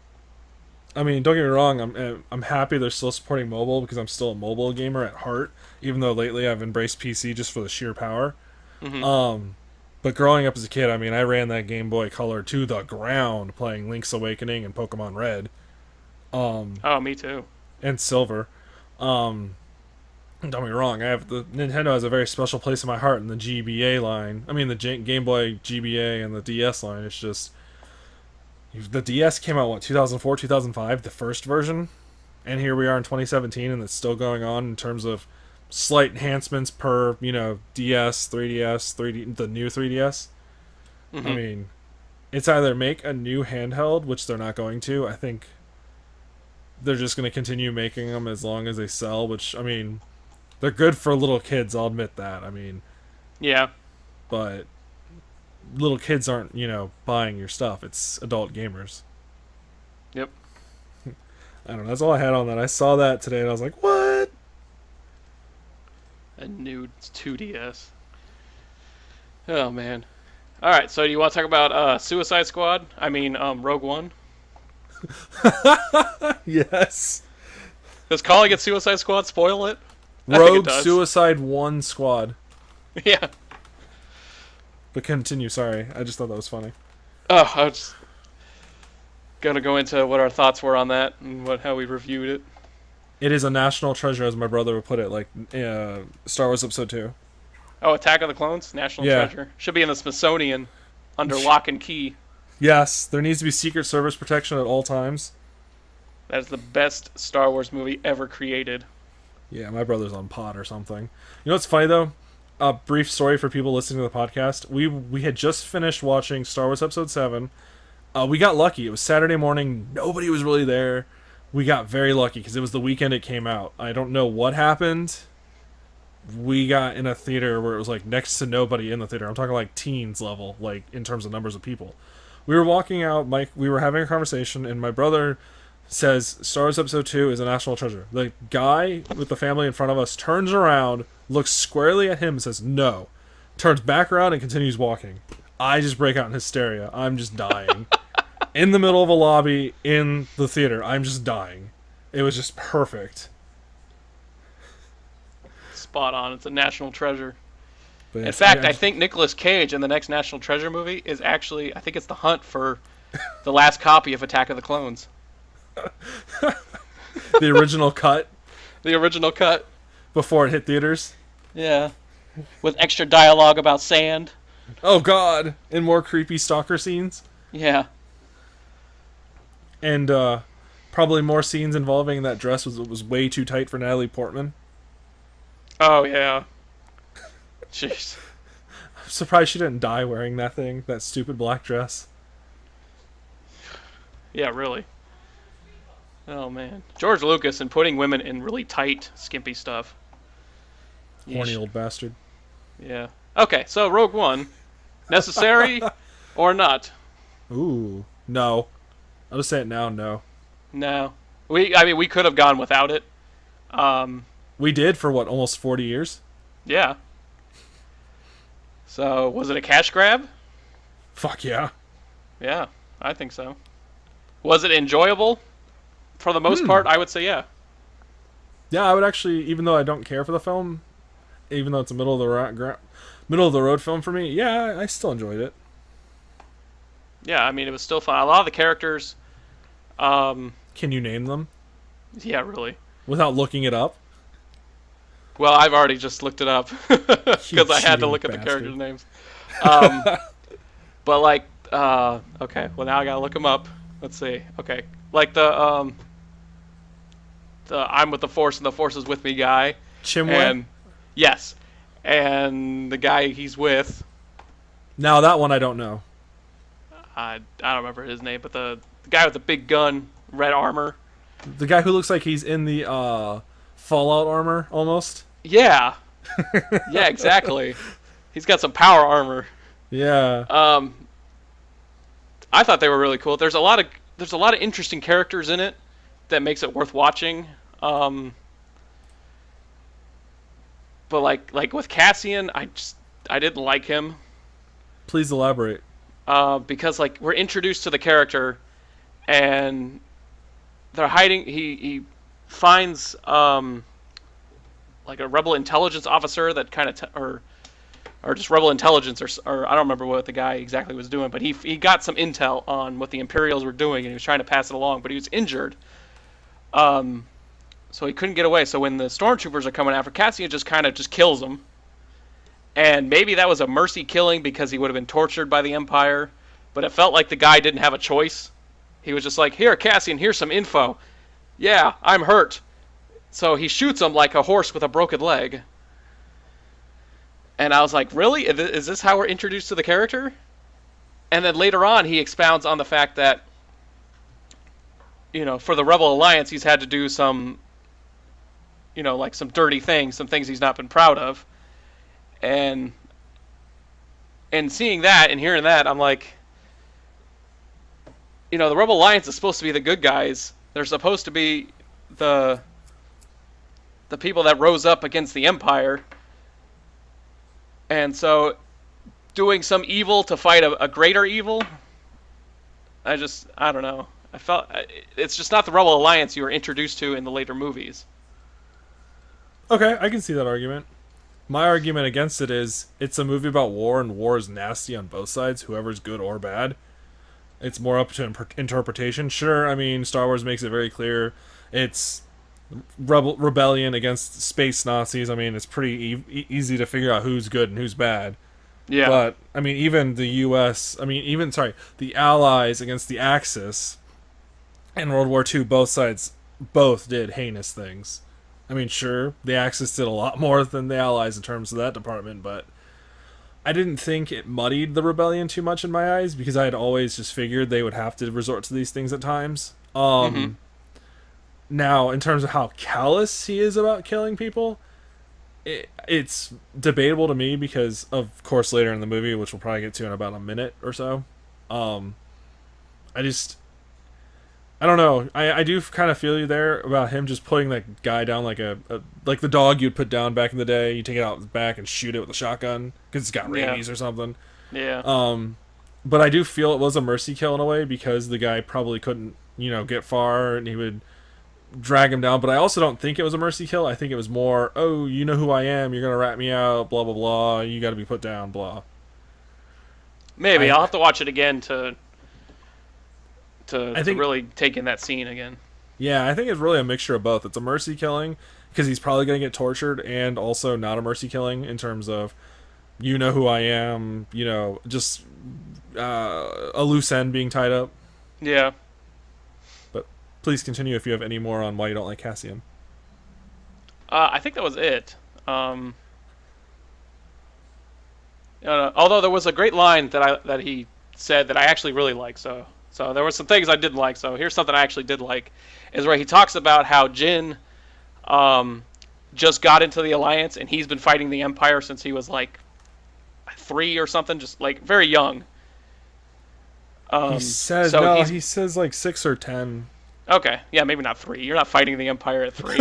I mean, don't get me wrong. I'm happy they're still supporting mobile because I'm still a mobile gamer at heart. Even though lately I've embraced PC just for the sheer power. Hmm. Um, but growing up as a kid, I mean, I ran that Game Boy Color to the ground playing Link's Awakening and Pokemon Red, Oh, me too. and Silver. Um, don't get me wrong. I have the Nintendo has a very special place in my heart in the GBA line. I mean, the Game Boy GBA and the DS line. It's just the DS came out what 2004, 2005, the first version, and here we are in 2017, and it's still going on in terms of slight enhancements per DS, 3DS, 3D, the new 3DS. I Hmm. mean, it's either make a new handheld, which they're not going to. I think they're just going to continue making them as long as they sell. Which I mean, they're good for little kids. I'll admit that. I mean, Yeah. but little kids aren't buying your stuff. It's adult gamers. Yep. I don't know. That's all I had on that. I saw that today and I was like, what? A new 2DS. Oh man. All right. So do you want to talk about Suicide Squad? I mean, Rogue One. Yes. Does calling it Suicide Squad spoil it? I think it Rogue does. Suicide One Squad. Yeah. But continue. Sorry, I just thought that was funny. Oh, I was gonna go into what our thoughts were on that and how we reviewed it. It is a national treasure, as my brother would put it, like Star Wars Episode 2. Oh, Attack of the Clones, National Yeah. Treasure. Should be in the Smithsonian under lock and key. Yes, there needs to be Secret Service protection at all times. That is the best Star Wars movie ever created. Yeah, my brother's on pot or something. You know what's funny, though? A brief story for people listening to the podcast. We had just finished watching Star Wars Episode 7. We got lucky. It was Saturday morning. Nobody was really there. We got very lucky because it was the weekend it came out. I don't know what happened. We got in a theater where it was like next to nobody in the theater. I'm talking like teens level, like in terms of numbers of people. We were walking out, Mike. We were having a conversation, and my brother says Star Wars Episode 2 is a national treasure. The guy with the family in front of us turns around, looks squarely at him, and says no. Turns back around and continues walking. I just break out in hysteria. I'm just dying. In the middle of a lobby in the theater. I'm just dying. It was just perfect. Spot on. It's a national treasure. But In yes, fact, I think Nicolas Cage in the next National Treasure movie is actually, I think it's the hunt for the last copy of Attack of the Clones. the original cut The original cut. before it hit theaters. Yeah. With extra dialogue about sand. Oh god, and more creepy stalker scenes. Yeah. And probably more scenes involving that dress was way too tight for Natalie Portman. Oh, yeah. Jeez. I'm surprised she didn't die wearing that thing, that stupid black dress. Yeah, really. Oh, man. George Lucas and putting women in really tight, skimpy stuff. Horny Yeesh. old bastard. Yeah. Okay, so Rogue One. Necessary or not? Ooh, no. I'll just say it now, no. No. We could have gone without it. We did for what, almost 40 years? Yeah. So, was it a cash grab? Fuck yeah. Yeah, I think so. Was it enjoyable? For the most part, I would say yeah. Yeah, I would actually, even though I don't care for the film, even though it's a middle of the road film for me, yeah, I still enjoyed it. Yeah, I mean, it was still fun. A lot of the characters, Can you name them yeah, really. without looking it up? Well, I've already just looked it up You because I had to cheating look at the bastard. characters' names. Um, but like, okay, well now I gotta look them up. Let's see. Okay, like the I'm with the Force and the Force is with me guy. Chimway? And yes, and the guy he's with, Now that one I don't know. I don't remember his name, but the guy with the big gun, red armor. The guy who looks like he's in the Fallout armor, almost. Yeah, yeah, exactly. He's got some power armor. Yeah. Um, I thought they were really cool. There's a lot of interesting characters in it that makes it worth watching. Um, but like with Cassian, I didn't like him Please elaborate. because like we're introduced to the character and they're hiding. He finds like a rebel intelligence officer that kind of or just rebel intelligence or I don't remember what the guy exactly was doing, but he got some intel on what the Imperials were doing and he was trying to pass it along, but he was injured. Um, so he couldn't get away. So when the stormtroopers are coming after, Cassian just kind of just kills them. And maybe that was a mercy killing because he would have been tortured by the Empire, but it felt like the guy didn't have a choice. He was just like, "Here, Cassian, here's some info. Yeah, I'm hurt." So he shoots him like a horse with a broken leg. And I was like, really? Is this how we're introduced to the character? And then later on, he expounds on the fact that, for the Rebel Alliance, he's had to do some, like some dirty things, some things he's not been proud of. And seeing that and hearing that, I'm like, the Rebel Alliance is supposed to be the good guys. They're supposed to be the people that rose up against the Empire. And so doing some evil to fight a greater evil, I don't know. I felt it's just not the Rebel Alliance you were introduced to in the later movies. Okay, I can see that argument. My argument against it is it's a movie about war, and war is nasty on both sides, whoever's good or bad. It's more up to interpretation. Sure, I mean, Star Wars makes it very clear it's rebellion against space Nazis. I mean, it's pretty easy to figure out who's good and who's bad. Yeah. But, I mean, even the U.S., the Allies against the Axis in World War II, both sides both did heinous things. I mean, sure, the Axis did a lot more than the Allies in terms of that department, but I didn't think it muddied the rebellion too much in my eyes because I had always just figured they would have to resort to these things at times. Mm-hmm. Now, in terms of how callous he is about killing people, it's debatable to me because, of course, later in the movie, which we'll probably get to in about a minute or so, I don't know. I do kind of feel you there about him just putting that guy down like like the dog you'd put down back in the day. You take it out the back and shoot it with a shotgun because it's got rabies or something. Yeah. But I do feel it was a mercy kill in a way because the guy probably couldn't, get far and he would drag him down. But I also don't think it was a mercy kill. I think it was more, oh, you know who I am. You're going to rat me out, blah, blah, blah. You got to be put down, blah. Maybe. I'll have to watch it again to I think, really take in that scene again. Yeah, I think it's really a mixture of both. It's a mercy killing because he's probably going to get tortured, and also not a mercy killing in terms of, you know who I am, just a loose end being tied up. Yeah. But please continue if you have any more on why you don't like Cassian. I think that was it. Although there was a great line that he said that I actually really liked, so there were some things I didn't like. So here's something I actually did like, is where he talks about how Jin just got into the Alliance and he's been fighting the Empire since he was like 3 or something, just like very young. He says no. He says like 6 or 10. Okay, yeah, maybe not 3. You're not fighting the Empire at 3.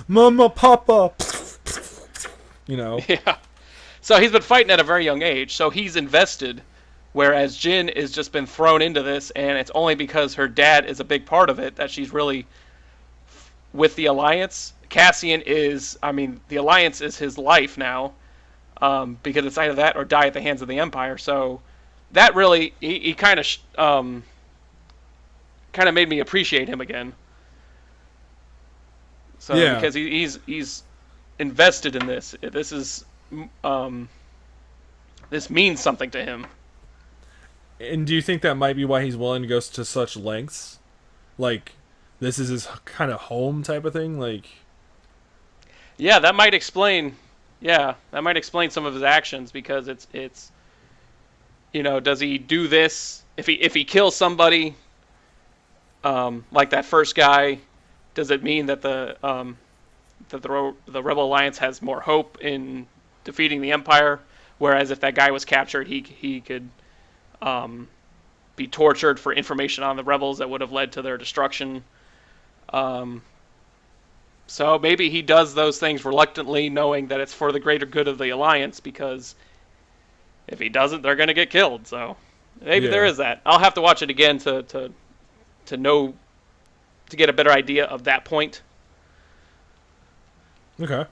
Mama, Papa. Yeah. So he's been fighting at a very young age. So he's invested. Whereas Jin has just been thrown into this, and it's only because her dad is a big part of it that she's really with the Alliance. Cassian the Alliance is his life now, because it's either that or die at the hands of the Empire. So that really, he kind of made me appreciate him again. So yeah. Because he's invested in this. This means something to him. And do you think that might be why he's willing to go to such lengths? Like, this is his kind of home type of thing? Like, yeah, that might explain some of his actions, because it's does he do this if he kills somebody like that first guy? Does it mean that that the Rebel Alliance has more hope in defeating the Empire. Whereas if that guy was captured, he could um, be tortured for information on the rebels that would have led to their destruction. Um, so maybe he does those things reluctantly, knowing that it's for the greater good of the Alliance, because if he doesn't, they're going to get killed. So maybe there Yeah. is that. I'll have to watch it again to know, to get a better idea of that point. Okay.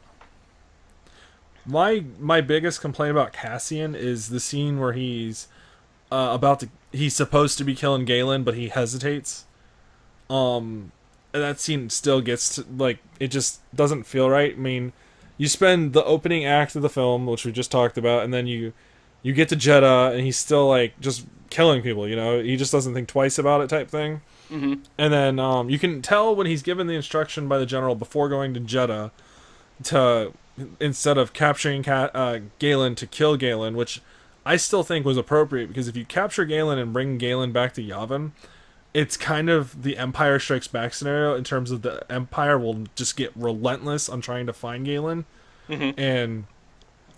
My biggest complaint about Cassian is the scene where he's supposed to be killing Galen, but he hesitates. And that scene still gets to, like, it just doesn't feel right. I mean, you spend the opening act of the film, which we just talked about, and then you get to Jeddah, and he's still like just killing people. You know, he just doesn't think twice about it, type thing. Mm-hmm. And then you can tell when he's given the instruction by the general before going to Jeddah to, instead of capturing Galen, to kill Galen, which I still think was appropriate, because if you capture Galen and bring Galen back to Yavin, it's kind of the Empire Strikes Back scenario, in terms of the Empire will just get relentless on trying to find Galen. Mm-hmm. And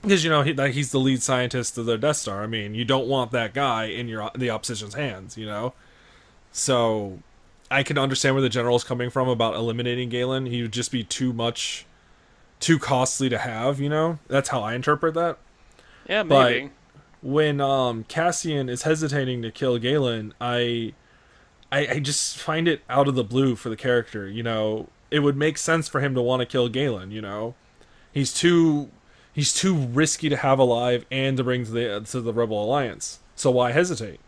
because, you know, he's the lead scientist of the Death Star. I mean, you don't want that guy in the opposition's hands, you know? So I can understand where the general's coming from about eliminating Galen. He would just be too costly to have, you know? That's how I interpret that. Yeah, But maybe. when Cassian is hesitating to kill Galen, I just find it out of the blue for the character, you know? It would make sense for him to want to kill Galen, you know? He's too risky to have alive and to bring to the Rebel Alliance. So why hesitate?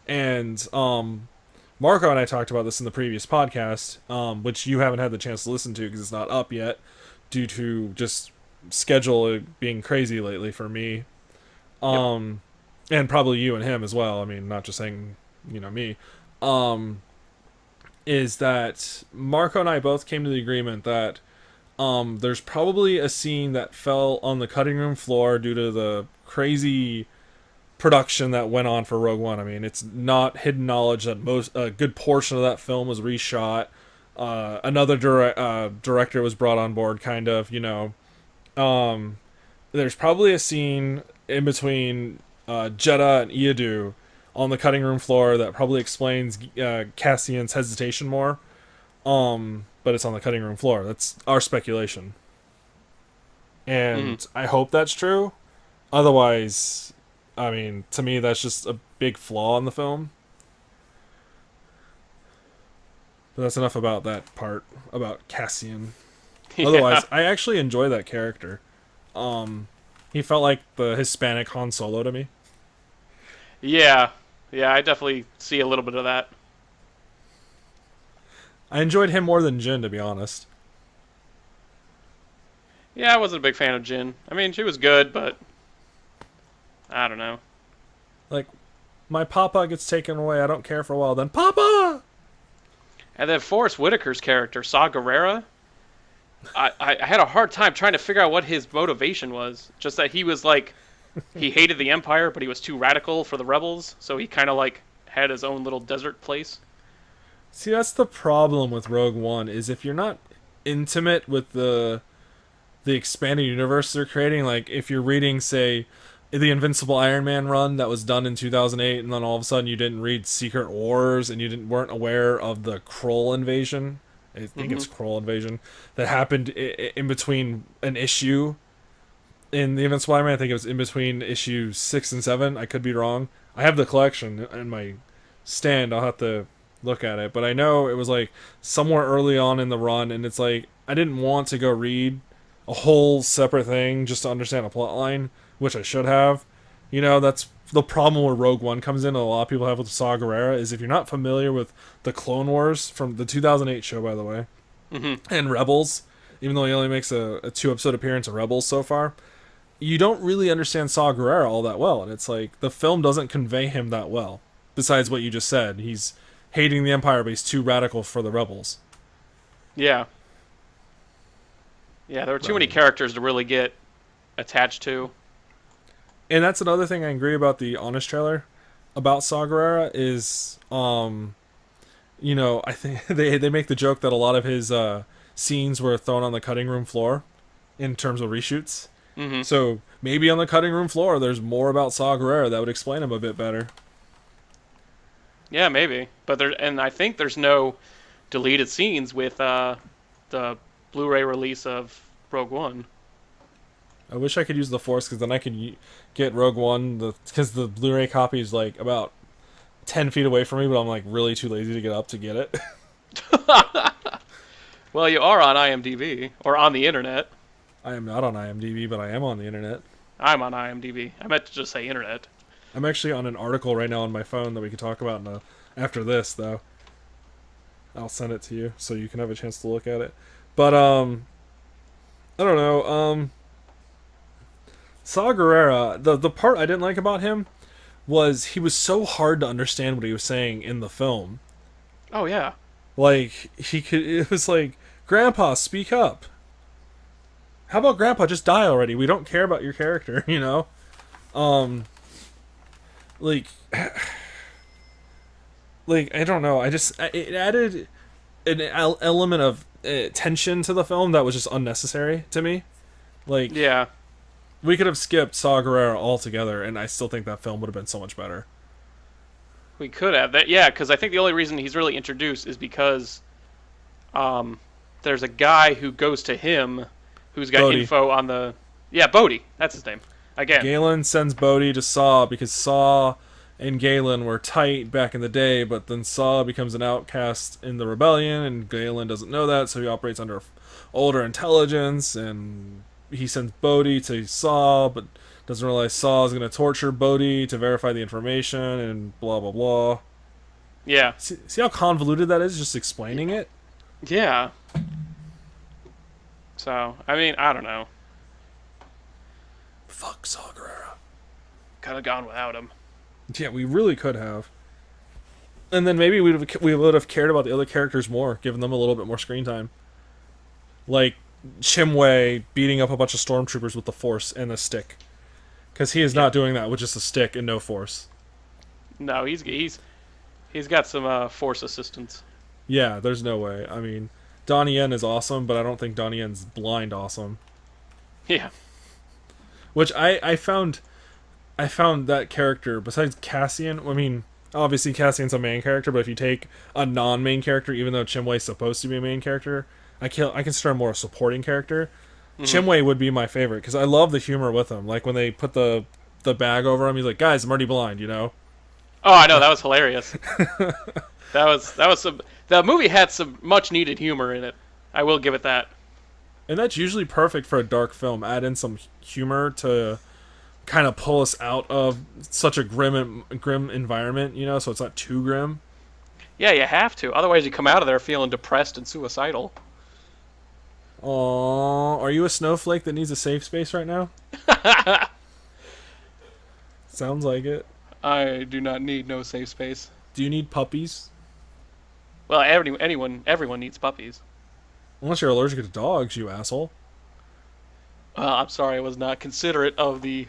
And Marco and I talked about this in the previous podcast, which you haven't had the chance to listen to because it's not up yet, due to just schedule being crazy lately for me, Yep. and probably you and him as well. I mean, not just saying, you know, me. Is that Marco and I both came to the agreement that there's probably a scene that fell on the cutting room floor due to the crazy production that went on for Rogue One. I mean, it's not hidden knowledge that a good portion of that film was reshot. Another director was brought on board, kind of, you know. There's probably a scene in between Jeddah and Iadu on the cutting room floor that probably explains Cassian's hesitation more. But it's on the cutting room floor. That's our speculation. And Mm-hmm. I hope that's true. Otherwise, I mean, to me, that's just a big flaw in the film. But that's enough about that part, about Cassian. Yeah. Otherwise, I actually enjoy that character. Um, he felt like the Hispanic Han Solo to me. Yeah. Yeah, I definitely see a little bit of that. I enjoyed him more than Jin, to be honest. Yeah, I wasn't a big fan of Jin. I mean, she was good, but I don't know. Like, my papa gets taken away, I don't care for a while, then Papa! And then Forrest Whitaker's character, Saw Gerrera, I had a hard time trying to figure out what his motivation was. Just that he was like, he hated the Empire, but he was too radical for the rebels, so he kind of like had his own little desert place. See, that's the problem with Rogue One, is if you're not intimate with the expanded universe they're creating, like if you're reading, say, the Invincible Iron Man run that was done in 2008, and then all of a sudden you didn't read Secret Wars and weren't aware of the Kroll invasion. I think Mm-hmm. it's Kroll invasion that happened in between an issue in the Invincible Iron Man. I think it was in between issue 6 and 7. I could be wrong. I have the collection in my stand. I'll have to look at it, but I know it was like somewhere early on in the run, and it's like I didn't want to go read a whole separate thing just to understand a plot line, which I should have. You know, that's the problem where Rogue One comes in, and a lot of people have with Saw Gerrera, is if you're not familiar with the Clone Wars from the 2008 show, by the way, Mm-hmm. and Rebels, even though he only makes a 2-episode appearance in Rebels so far, you don't really understand Saw Gerrera all that well, and it's like the film doesn't convey him that well. Besides what you just said, he's hating the Empire, but he's too radical for the Rebels. Yeah. Yeah, there were too many Right. characters to really get attached to. And that's another thing I agree about the Honest trailer about Saw Gerrera is, you know, I think they make the joke that a lot of scenes were thrown on the cutting room floor in terms of reshoots. Hmm. So maybe on the cutting room floor, there's more about Saw Gerrera that would explain him a bit better. Yeah, maybe. But and I think there's no deleted scenes with the Blu-ray release of Rogue One. I wish I could use the Force because then I could get Rogue One because the Blu-ray copy is like about 10 feet away from me, but I'm like really too lazy to get up to get it. Well, you are on IMDb or on the internet. I am not on IMDb, but I am on the internet. I'm on IMDb. I meant to just say internet. I'm actually on an article right now on my phone that we can talk about after this, though. I'll send it to you so you can have a chance to look at it. But I don't know. Saw Gerrera, the part I didn't like about him was he was so hard to understand what he was saying in the film. Oh yeah. Like it was like, Grandpa, speak up. How about Grandpa just die already? We don't care about your character, you know. Like, like I don't know. It added an element of tension to the film that was just unnecessary to me. Like, Yeah. we could have skipped Saw Gerrera altogether, and I still think that film would have been so much better. We could have that. Yeah, because I think the only reason he's really introduced is because there's a guy who goes to him who's got Bodhi. info on the... Yeah, Bodhi. That's his name. Again. Galen sends Bodhi to Saw because Saw and Galen were tight back in the day, but then Saw becomes an outcast in the rebellion, and Galen doesn't know that, so he operates under older intelligence, and he sends Bodhi to Saw, but doesn't realize Saw is going to torture Bodhi to verify the information, and blah, blah, blah. Yeah. See how convoluted that is, just explaining it? Yeah. So, I mean, I don't know. Fuck Saw Gerrera. Could have gone without him. Yeah, we really could have. And then maybe we would have cared about the other characters more, given them a little bit more screen time. Like Chimway beating up a bunch of stormtroopers with the Force and a stick. Because he is not doing that with just a stick and no Force. No, he's got some force assistance. Yeah, there's no way. I mean, Donnie Yen is awesome, but I don't think Donnie Yen's blind awesome. Yeah. Which I found that character, besides Cassian, I mean, obviously Cassian's a main character, but if you take a non-main character, even though Chimway's supposed to be a main character, I consider him more a supporting character. Mm-hmm. Chimway would be my favorite, because I love the humor with him. Like, when they put the bag over him, he's like, guys, I'm already blind, you know? Oh, I know, that was hilarious. that was some... The movie had some much-needed humor in it. I will give it that. And that's usually perfect for a dark film. Add in some humor to kind of pull us out of such a grim environment, you know, so it's not too grim. Yeah, you have to. Otherwise, you come out of there feeling depressed and suicidal. Aww, are you a snowflake that needs a safe space right now? Sounds like it. I do not need no safe space. Do you need puppies? Well, everyone needs puppies. Unless you're allergic to dogs, you asshole. I'm sorry, I was not considerate of the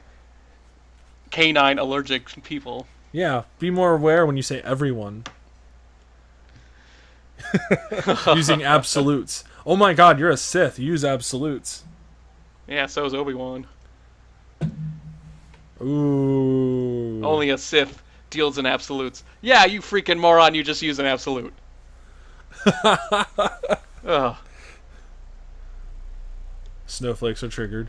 canine allergic people. Yeah, be more aware when you say everyone. Using absolutes. Oh my god, you're a Sith. Use absolutes. Yeah, so is Obi-Wan. Ooh. Only a Sith deals in absolutes. Yeah, you freaking moron, you just use an absolute. Ugh. Snowflakes are triggered.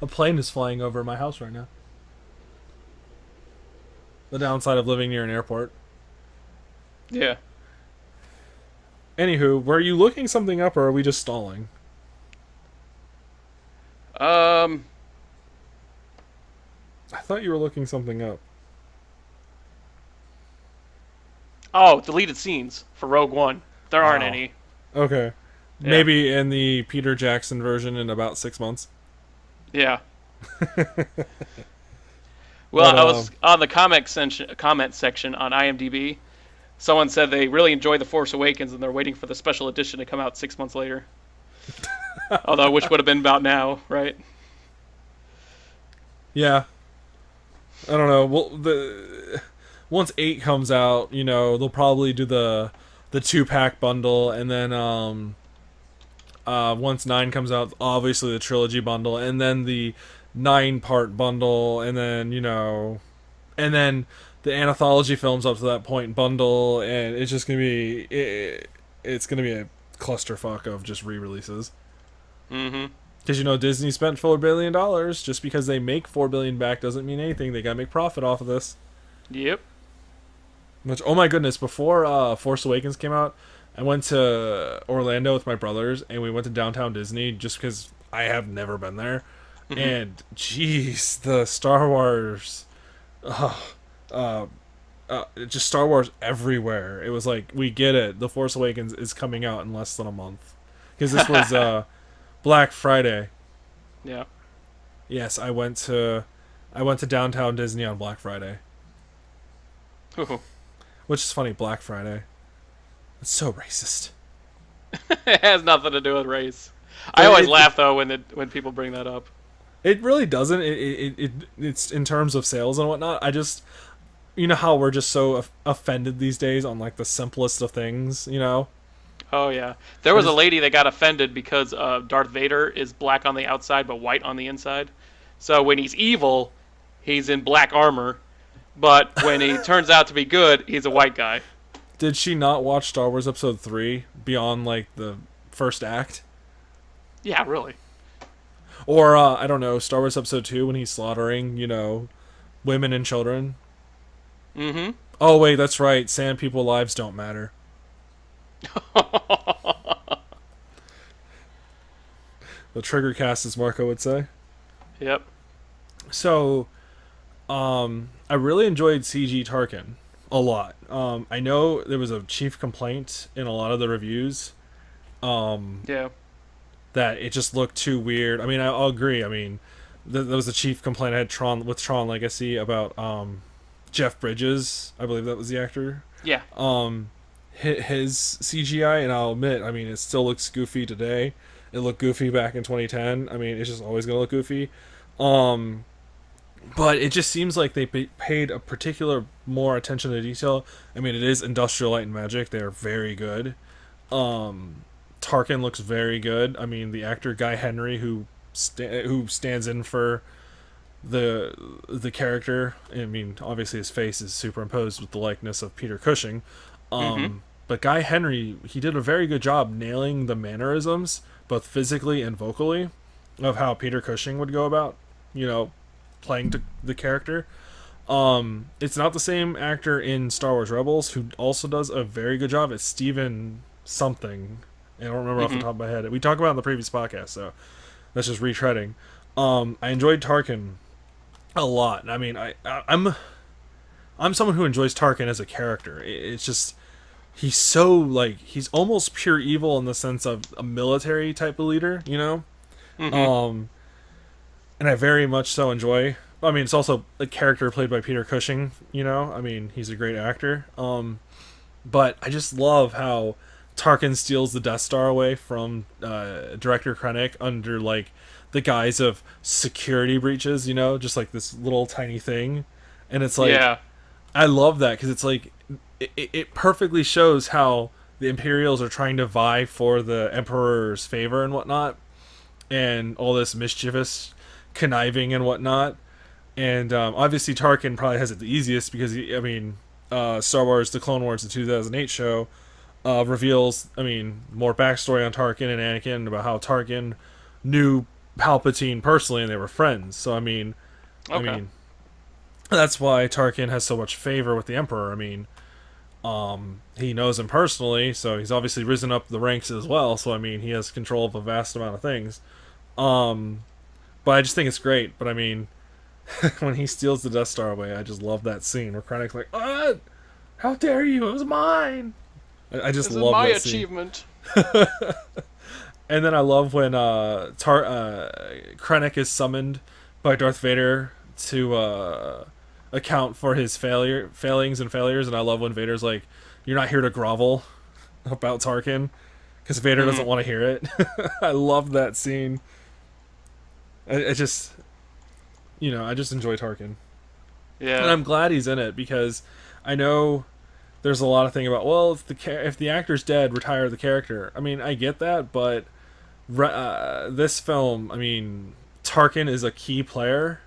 A plane is flying over my house right now. The downside of living near an airport. Yeah. Anywho, were you looking something up or are we just stalling? Um, I thought you were looking something up. Oh, deleted scenes for Rogue One. There aren't Wow. any. Okay. Yeah. Maybe in the Peter Jackson version in about 6 months. Yeah. Well, But, I was on the comment section on IMDb. Someone said they really enjoyed The Force Awakens and they're waiting for the special edition to come out 6 months later. Although, which would have been about now, right? Yeah. I don't know. Well, once 8 comes out, you know, they'll probably do the 2-pack bundle, and then once 9 comes out, obviously the trilogy bundle, and then the 9-part bundle, and then and then the anthology films up to that point bundle, and it's just gonna be it's gonna be a clusterfuck of just re-releases. Mm-hmm. Because Disney spent $4 billion. Just because they make $4 billion back doesn't mean anything. They gotta make profit off of this. Yep. Which, oh my goodness, before Force Awakens came out, I went to Orlando with my brothers, and we went to downtown Disney just because I have never been there. Mm-hmm. And jeez, the Star Wars, just Star Wars everywhere. It was like, we get it. The Force Awakens is coming out in less than a month, because this was Black Friday. Yeah. Yes, I went to downtown Disney on Black Friday. Ooh. Which is funny, Black Friday. It's so racist. It has nothing to do with race. I always laugh though when people bring that up. It really doesn't. It's in terms of sales and whatnot. I just, how we're just so offended these days on like the simplest of things. Oh yeah, there was a lady that got offended because Darth Vader is black on the outside but white on the inside. So when he's evil, he's in black armor, but when he turns out to be good, he's a white guy. Did she not watch Star Wars Episode 3 beyond like the first act? Yeah, really. Or I don't know, Star Wars Episode 2 when he's slaughtering, women and children. Mm-hmm. Oh wait, that's right. Sand people lives don't matter. The Triggercast, as Marco would say. Yep. So, I really enjoyed CG Tarkin a lot. I know there was a chief complaint in a lot of the reviews. Yeah. That it just looked too weird. I mean, I'll agree. I mean, there was a chief complaint I had with Tron Legacy about Jeff Bridges. I believe that was the actor. Yeah. His CGI, and I'll admit, I mean, it still looks goofy today. It looked goofy back in 2010. I mean, it's just always gonna look goofy. But it just seems like they paid a particular more attention to detail. I mean, it is Industrial Light and Magic. They are very good. Tarkin looks very good. I mean, the actor Guy Henry, who stands in for the character. I mean, obviously his face is superimposed with the likeness of Peter Cushing. But Guy Henry, he did a very good job nailing the mannerisms, both physically and vocally, of how Peter Cushing would go about, playing the character. It's not the same actor in Star Wars Rebels, who also does a very good job. It's Steven something. I don't remember off the top of my head. We talked about it in the previous podcast, so that's just retreading. I enjoyed Tarkin a lot. I mean, I'm someone who enjoys Tarkin as a character. It's just, he's so, like, he's almost pure evil in the sense of a military type of leader, And I very much so enjoy. I mean, it's also a character played by Peter Cushing, I mean, he's a great actor. But I just love how Tarkin steals the Death Star away from Director Krennic under, like, the guise of security breaches, just like this little tiny thing. And it's like, yeah. I love that, because it's like, it perfectly shows how the Imperials are trying to vie for the Emperor's favor and whatnot, and all this mischievous conniving and whatnot. And obviously Tarkin probably has it the easiest, because Star Wars The Clone Wars, the 2008 show, reveals more backstory on Tarkin and Anakin, about how Tarkin knew Palpatine personally and they were friends. So okay. That's why Tarkin has so much favor with the Emperor. He knows him personally, so he's obviously risen up the ranks as well. So he has control of a vast amount of things. But I just think it's great. But when he steals the Death Star away, I just love that scene where Krennic's like, how dare you? It was mine. I just love that This is my achievement. And then I love when Krennic is summoned by Darth Vader to account for his failings and failures. And I love when Vader's like, "You're not here to grovel about Tarkin," because Vader doesn't want to hear it. I love that scene. I just enjoy Tarkin. Yeah, and I'm glad he's in it, because I know there's a lot of thing about, well, if the actor's dead, retire the character. I get that, but this film, I mean, Tarkin is a key player,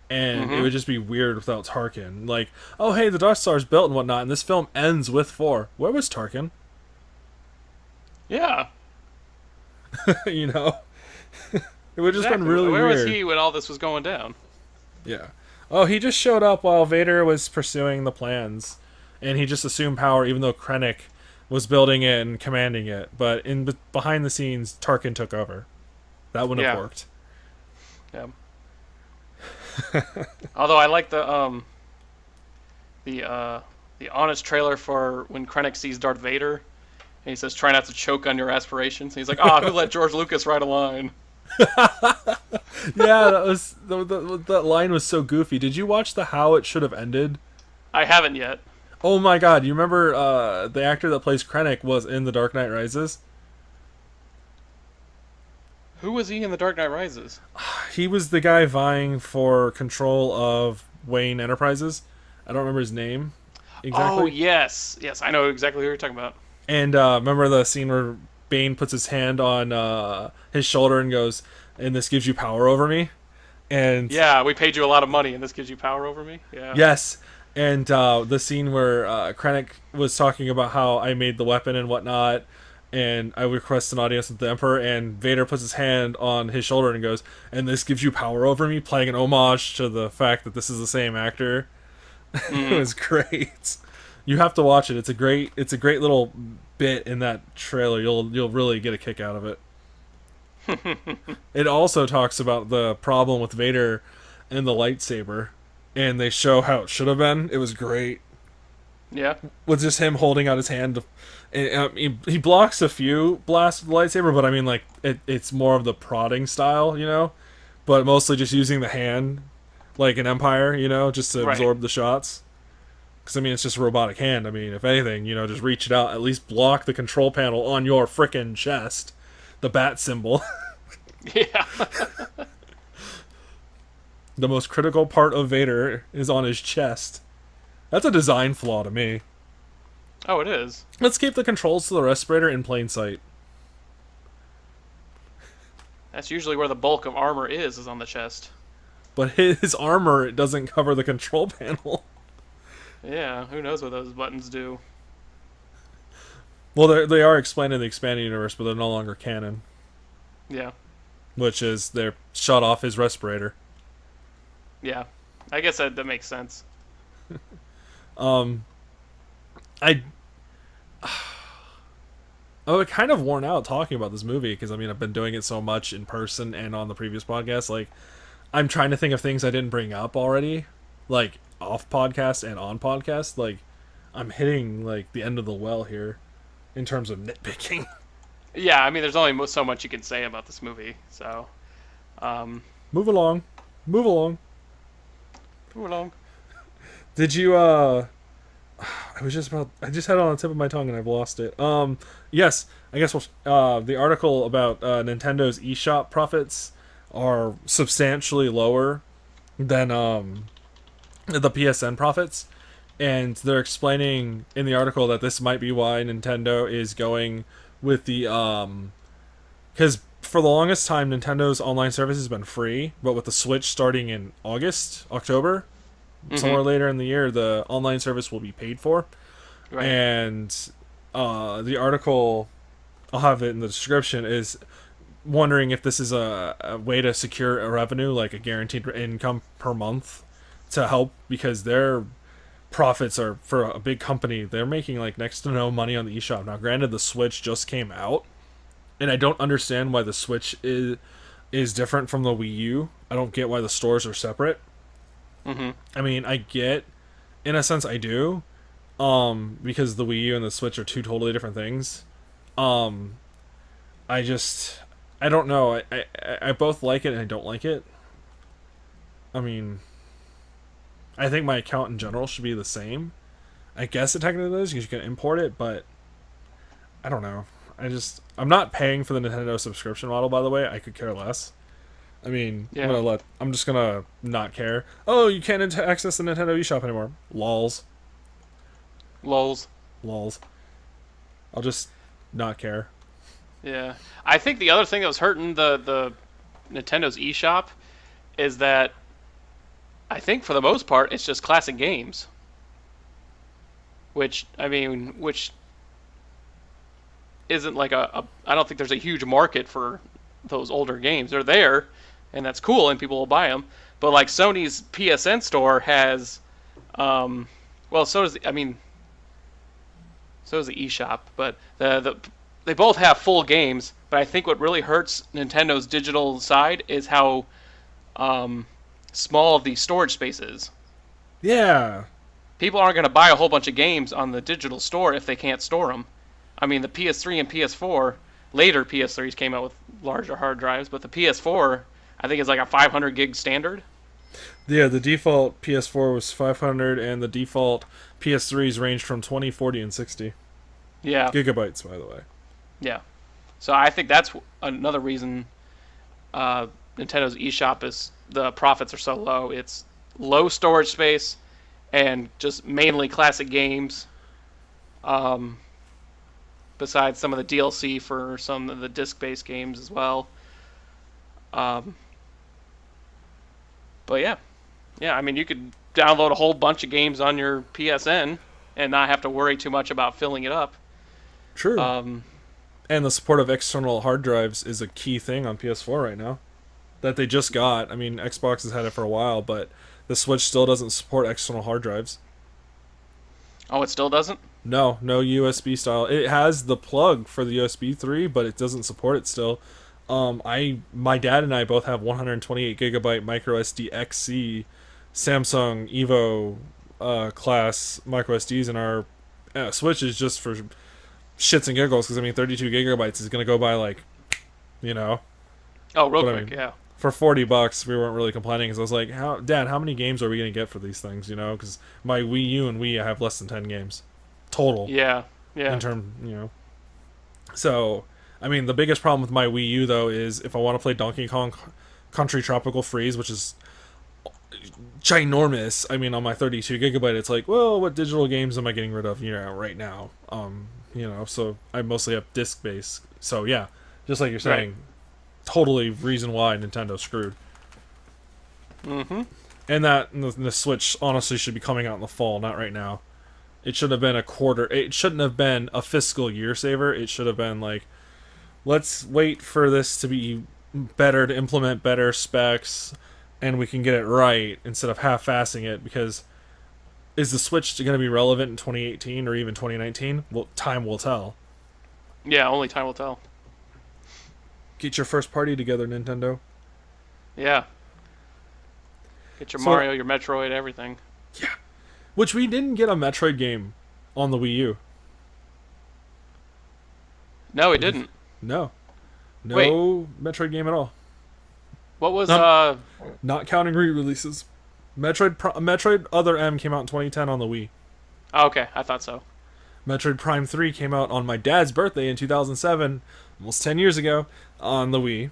and it Mm-hmm. would just be weird without Tarkin. Like, oh hey, the Death Star's built and whatnot, and this film ends with 4. Where was Tarkin? Yeah, You know, it would just been exactly. really Where was weird. he when all this was going down? Yeah. Oh, he just showed up while Vader was pursuing the plans, and he just assumed power, even though Krennic was building it and commanding it. But behind the scenes, Tarkin took over. That wouldn't have Yeah. worked. Yeah. Although I like the the honest trailer for when Krennic sees Darth Vader, and he says, "Try not to choke on your aspirations." And he's like, "Ah, who let George Lucas write a line?" Yeah, that was that line was so goofy. Did you watch the How It Should Have Ended? I haven't yet. Oh my God! You remember the actor that plays Krennic was in The Dark Knight Rises? Who was he in The Dark Knight Rises? He was the guy vying for control of Wayne Enterprises. I don't remember his name Oh exactly. yes, yes, I know exactly who you're talking about. And remember the scene where Bane puts his hand on his shoulder and goes, "And this gives you power over me." And Yeah, we paid you a lot of money, and this gives you power over me. Yeah. yes, and the scene where Krennic was talking about how I made the weapon and whatnot, and I request an audience with the Emperor, and Vader puts his hand on his shoulder and goes, "And this gives you power over me," playing an homage to the fact that this is the same actor. It Mm. was great. You have to watch it. It's a great little bit in that trailer. You'll really get a kick out of it. It also talks about the problem with Vader and the lightsaber, and they show how it should have been. It was great Yeah. with just him holding out his hand. And, he blocks a few blasts with the lightsaber, but I mean, like it's more of the prodding style, but mostly just using the hand, like an Empire, just to Right. absorb the shots. Because I mean, it's just a robotic hand. I mean, if anything, just reach it out, at least block the control panel on your frickin' chest, the bat symbol. Yeah. The most critical part of Vader is on his chest. That's a design flaw to me. Oh, it is. Let's keep the controls to the respirator in plain sight. That's usually where the bulk of armor is on the chest. But his armor doesn't cover the control panel. Yeah. Who knows what those buttons do? Well, they are explained in the expanded universe, but they're no longer canon. Yeah. Which is they're shut off his respirator. Yeah. I guess that makes sense. Um, I I'm kind of worn out talking about this movie because I mean I've been doing it so much in person and on the previous podcast. Like I'm trying to think of things I didn't bring up already, like off podcast and on podcast. Like I'm hitting like the end of the well here in terms of nitpicking. Yeah. I mean, there's only so much you can say about this movie. So, Move along, move along. move along. Did you I just had it on the tip of my tongue and I've lost it. Yes, I guess the article about Nintendo's eShop profits are substantially lower than the PSN profits, and they're explaining in the article that this might be why Nintendo is going with the because for the longest time Nintendo's online service has been free, but with the Switch starting in October, somewhere Mm-hmm. later in the year, the online service will be paid for. Right. And the article, I'll have it in the description, is wondering if this is a way to secure a revenue, like a guaranteed income per month, to help because their profits are for a big company. They're making like next to no money on the eShop. Now, granted, the Switch just came out, and I don't understand why the Switch is different from the Wii U. I don't get why the stores are separate. Mm-hmm. I mean, I get, in a sense, I do, because the Wii U and the Switch are two totally different things. Um, I don't know. I both like it and I don't like it. I mean, I think my account in general should be the same. I guess it technically is because you can import it, but I don't know. I'm not paying for the Nintendo subscription model, by the way. I could care less. I mean, Yeah. I'm just gonna not care. Oh, you can't access the Nintendo eShop anymore. Lols. Lols. Lols. I'll just not care. Yeah. I think the other thing that was hurting the Nintendo's eShop is that I think for the most part it's just classic games. Which isn't like a I don't think there's a huge market for those older games. They're there, and that's cool, and people will buy them. But like Sony's PSN store has, well, so does the eShop. But they both have full games. But I think what really hurts Nintendo's digital side is how small the storage space is. Yeah. People aren't going to buy a whole bunch of games on the digital store if they can't store them. I mean, the PS3 and PS4, later PS3s came out with larger hard drives, but the PS4, I think, is like a 500 gig standard. Yeah, the default PS4 was 500, and the default PS3s ranged from 20, 40, and 60 Yeah, gigabytes, by the way. yeah. So I think that's another reason Nintendo's eShop is the profits are so low. It's low storage space and just mainly classic games. Besides some of the DLC for some of the disc-based games as well. Um, but yeah, yeah. I mean, you could download a whole bunch of games on your PSN and not have to worry too much about filling it up. True. Um, And the support of external hard drives is a key thing on PS4 right now that they just got. I mean, Xbox has had it for a while, but the Switch still doesn't support external hard drives. oh, it still doesn't? No USB style. It has the plug for the USB 3, but it doesn't support it still. My dad and I both have 128 gigabyte micro SD XC Samsung Evo class micro SDs in our Switch is just for shits and giggles, because I mean 32 gigabytes is gonna go by like, you know. Oh, real But I quick, mean, yeah. for $40 we weren't really complaining, because I was like, Dad, how many games are we gonna get for these things, you know? Because my Wii U and Wii I have less than 10 games total Yeah, yeah. in term, you know. So I mean, the biggest problem with my Wii U though is if I want to play Donkey Kong Country Tropical Freeze, which is ginormous. I mean, on my 32 gigabyte, it's like, well, what digital games am I getting rid of, right now? So I mostly have disc based. So yeah, just like you're saying, totally reason why Nintendo's screwed. Mm-hmm. And the Switch honestly should be coming out in the fall, not right now. It should have been a quarter. It shouldn't have been a fiscal year saver. It should have been like, let's wait for this to be better, to implement better specs, and we can get it right instead of half-assing it. Because is the Switch going to be relevant in 2018 or even 2019? Well, time will tell. Yeah, only time will tell. Get your first party together, Nintendo. Yeah. Get your Mario, your Metroid, everything. Yeah. Which we didn't get a Metroid game on the Wii U. No, it didn't. No. No Wait. Metroid game at all. What was Not counting re-releases. Metroid Other M came out in 2010 on the Wii. Oh, okay, I thought so. Metroid Prime 3 came out on my dad's birthday in 2007, almost 10 years ago, on the Wii.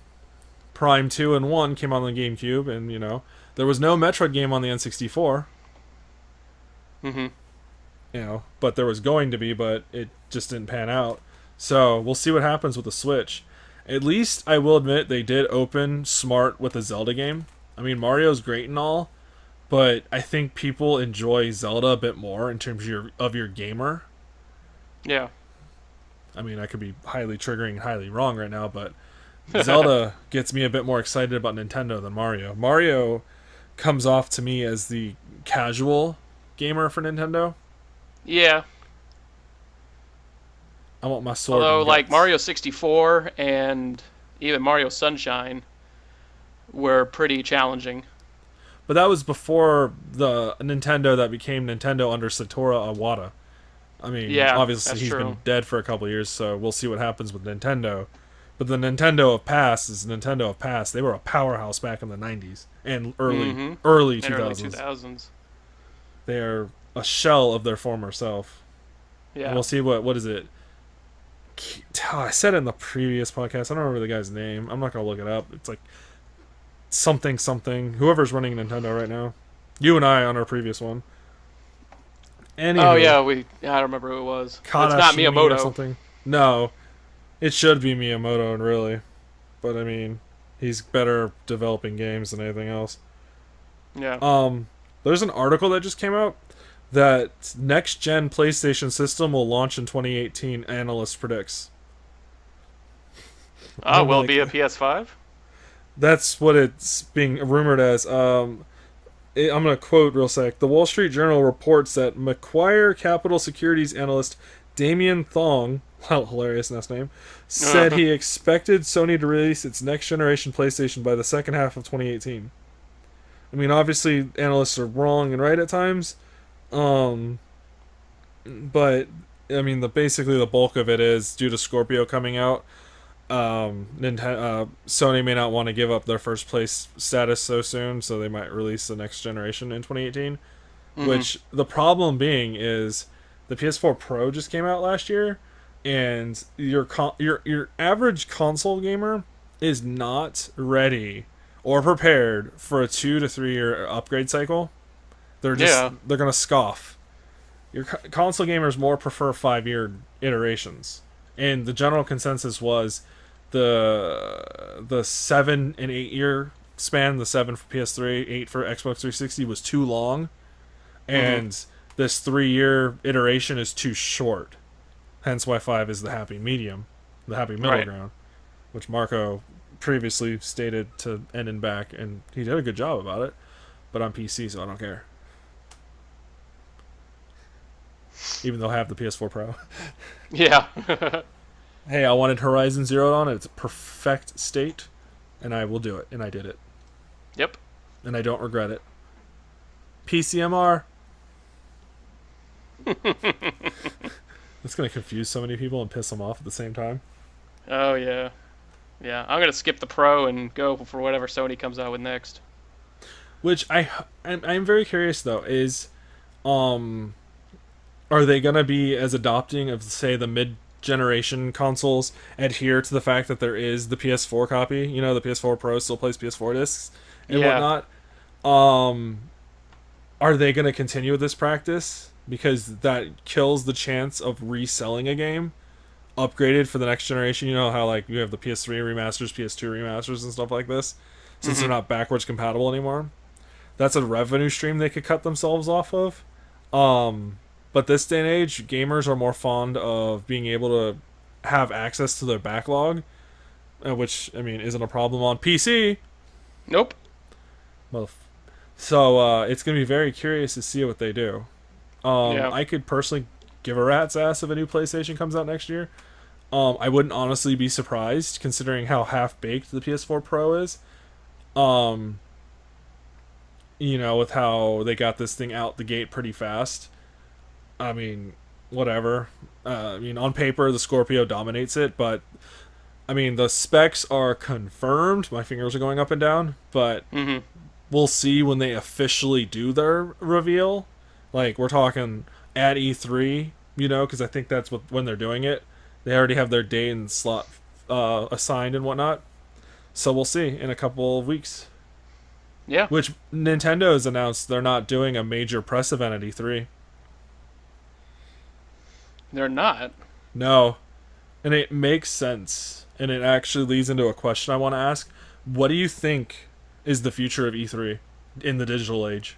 Prime 2 and 1 came out on the GameCube, and, there was no Metroid game on the N64. Mm-hmm. But there was going to be, but it just didn't pan out. So, we'll see what happens with the Switch. At least, I will admit, they did open smart with a Zelda game. I mean, Mario's great and all, but I think people enjoy Zelda a bit more in terms of your gamer. Yeah. I mean, I could be highly triggering and highly wrong right now, but Zelda gets me a bit more excited about Nintendo than Mario. Mario comes off to me as the casual gamer for Nintendo. Yeah. I want my sword. Although, and like guts. Mario 64 and even Mario Sunshine were pretty challenging. But that was before the Nintendo that became Nintendo under Satoru Iwata. I mean, Yeah, obviously that's he's true. been dead for a couple of years, so we'll see what happens with Nintendo. But the Nintendo of past is Nintendo of past. They were a powerhouse back in the 90s and early And 2000s. early 2000s. They are a shell of their former self. Yeah. And we'll see what is it? I said it in the previous podcast. I don't remember the guy's name. I'm not going to look it up. It's like something. Whoever's running Nintendo right now. You and I on our previous one. Anywho, Oh yeah, I don't remember who it was. It's not Kanashimi or Miyamoto. something. No. It should be Miyamoto, and really, but I mean, he's better developing games than anything else. Yeah. There's an article that just came out that next gen PlayStation system will launch in 2018. Analyst predicts. Ah, I'm will it be like, a PS5? that's what it's being rumored as. I'm going to quote real sec. The Wall Street Journal reports that Macquarie Capital Securities analyst Damien Thong, wow, hilarious last name, said he expected Sony to release its next generation PlayStation by the second half of 2018. I mean, obviously, analysts are wrong and right at times, um, but I mean, basically the bulk of it is due to Scorpio coming out. Sony may not want to give up their first place status so soon, so they might release the next generation in 2018. Mm-hmm. Which the problem being is the PS4 Pro just came out last year, and your average console gamer is not ready or prepared for a 2 to 3 year upgrade cycle. Yeah. They're gonna scoff. Your console gamers more prefer 5 year iterations, and the general consensus was the 7 and 8 year span, the 7 for PS3, 8 for Xbox 360 was too long, and this 3 year iteration is too short. Hence why 5 is the happy medium, the happy middle Right. ground, which Marco previously stated to end and back, and he did a good job about it. But on PC, so I don't care. Even though I have the PS4 Pro. Yeah. Hey, I wanted Horizon Zero Dawn. It's a perfect state, and I will do it. And I did it. Yep. And I don't regret it. PCMR. It's going to confuse so many people and piss them off at the same time. Oh yeah. Yeah. I'm gonna skip the Pro and go for whatever Sony comes out with next. Which I'm very curious though is, um, are they going to be as adopting of say the mid generation consoles adhere to the fact that there is the PS4 copy? You know, the PS4 Pro still plays PS4 discs and Yeah. whatnot. Um, are they going to continue with this practice? Because that kills the chance of reselling a game upgraded for the next generation. You know how like you have the PS3 remasters, PS2 remasters, and stuff like this, since they're not backwards compatible anymore. That's a revenue stream they could cut themselves off of. But this day and age, gamers are more fond of being able to have access to their backlog, which I mean isn't a problem on PC. Nope. Well, so it's gonna be very curious to see what they do. Yeah. I could personally give a rat's ass if a new PlayStation comes out next year. I wouldn't honestly be surprised considering how half baked the PS4 Pro is. Um, with how they got this thing out the gate pretty fast. I mean, whatever. On paper, the Scorpio dominates it, but I mean, the specs are confirmed. My fingers are going up and down, but Mm-hmm. we'll see when they officially do their reveal. Like, we're talking at E3, because I think that's when they're doing it. They already have their date and slot assigned and whatnot. So we'll see in a couple of weeks. Yeah. Which Nintendo has announced they're not doing a major press event at E3. They're not. No. And it makes sense. And it actually leads into a question I want to ask. What do you think is the future of E3 in the digital age?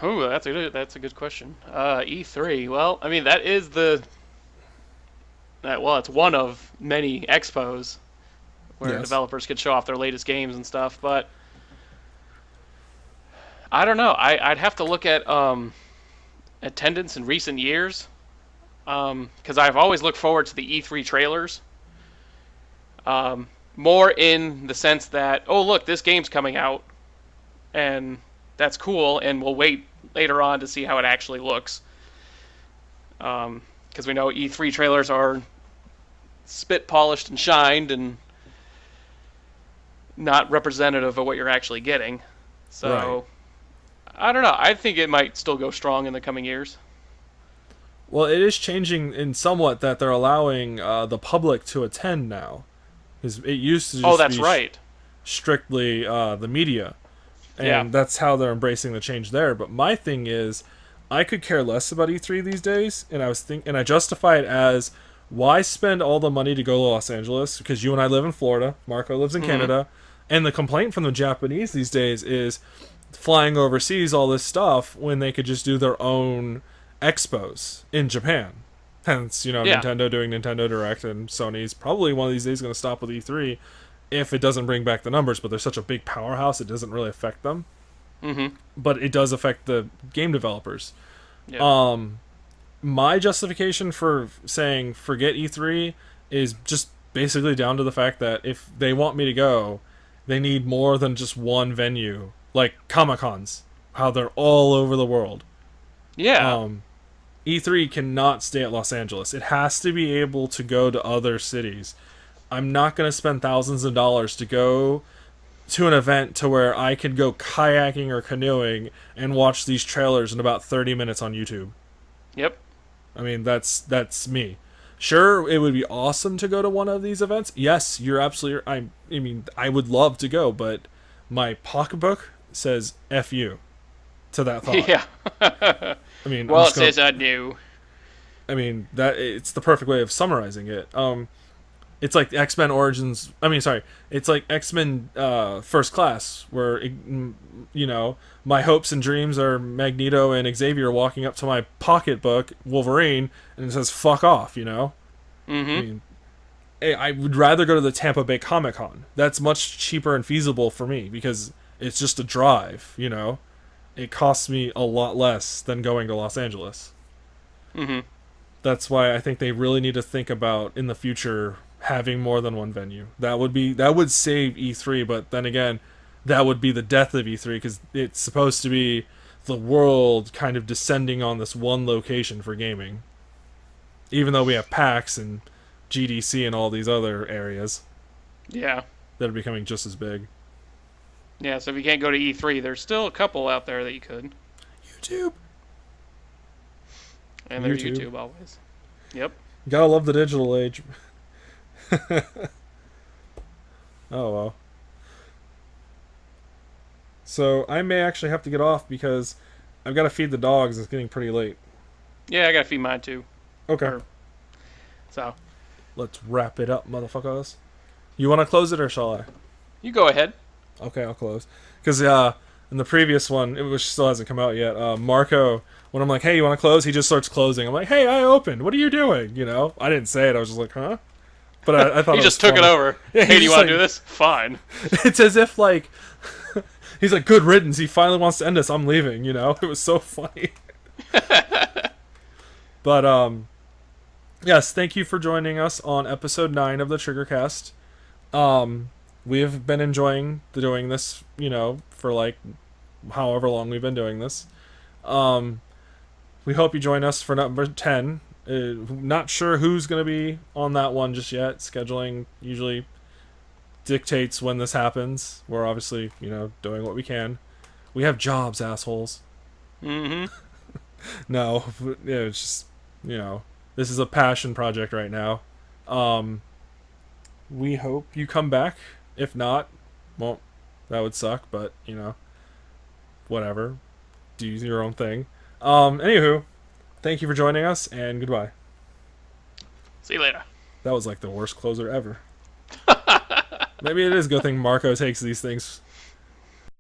Oh, that's a good question. E3. Well, I mean that is it's one of many expos where Yes. developers could show off their latest games and stuff. But I don't know. I'd have to look at attendance in recent years because I've always looked forward to the E3 trailers. More in the sense that, oh look, this game's coming out, and that's cool, and we'll wait later on to see how it actually looks. Because we know E3 trailers are spit polished and shined and not representative of what you're actually getting. So, I don't know. I think it might still go strong in the coming years. Well, it is changing in somewhat that they're allowing the public to attend now. Because it used to just Oh, that's be right. strictly the media. And Yeah. that's how they're embracing the change there. But my thing is, I could care less about E3 these days, and I justify it as, why spend all the money to go to Los Angeles? Because you and I live in Florida, Marco lives in Canada, and the complaint from the Japanese these days is flying overseas, all this stuff, when they could just do their own expos in Japan. Hence, Yeah. Nintendo doing Nintendo Direct, and Sony's probably one of these days going to stop with E3 if it doesn't bring back the numbers, but they're such a big powerhouse, it doesn't really affect them. Mm-hmm. But it does affect the game developers. Yeah. My justification for saying forget E3 is just basically down to the fact that if they want me to go, they need more than just one venue, like Comic-Cons, how they're all over the world. Yeah. E3 cannot stay at Los Angeles. It has to be able to go to other cities. I'm not going to spend thousands of dollars to go to an event to where I could go kayaking or canoeing and watch these trailers in about 30 minutes on YouTube. Yep. I mean, that's me. Sure, it would be awesome to go to one of these events. Yes, you're absolutely. I mean, I would love to go, but my pocketbook says "F you" to that thought. Yeah. I mean, Well, it says I do. I mean, that it's the perfect way of summarizing it. It's like X-Men Origins. I mean, sorry, it's like X-Men First Class, where my hopes and dreams are Magneto and Xavier walking up to my pocketbook, Wolverine, and it says "fuck off." Mm-hmm. I mean, I would rather go to the Tampa Bay Comic Con. That's much cheaper and feasible for me because it's just a drive. It costs me a lot less than going to Los Angeles. Mm-hmm. That's why I think they really need to think about in the future having more than one venue. That would save E3, but then again, that would be the death of E3 because it's supposed to be the world kind of descending on this one location for gaming. Even though we have PAX and GDC and all these other areas Yeah. that are becoming just as big. Yeah, so if you can't go to E3, there's still a couple out there that you could. YouTube. And there's YouTube always. Yep. Gotta love the digital age. Oh well. So I may actually have to get off because I've got to feed the dogs. It's getting pretty late. Yeah, I gotta feed mine too. Okay. So, Let's wrap it up, motherfuckers. You want to close it or shall I? you go ahead. Okay, I'll close. Because in the previous one, which still hasn't come out yet, Marco, when I'm like, hey, you want to close? He just starts closing. I'm like, hey, I opened. What are you doing? I didn't say it. I was just like, huh? But I thought He it just was took it funny. over. Yeah, Hey, he's do you just want to like- do this? Fine. It's as if, like, he's like, good riddance. He finally wants to end us. I'm leaving, It was so funny. But, yes, thank you for joining us on episode 9 of the Triggercast. We have been enjoying doing this, for, like, however long we've been doing this. We hope you join us for number 10. Not sure who's going to be on that one just yet. Scheduling usually dictates when this happens. We're obviously, doing what we can. We have jobs, assholes. Mm-hmm. No, it's just, this is a passion project right now. We hope you come back. If not, well, that would suck, but, whatever. Do your own thing. Anywho, thank you for joining us, and goodbye. See you later. That was like the worst closer ever. Maybe it is a good thing Marco takes these things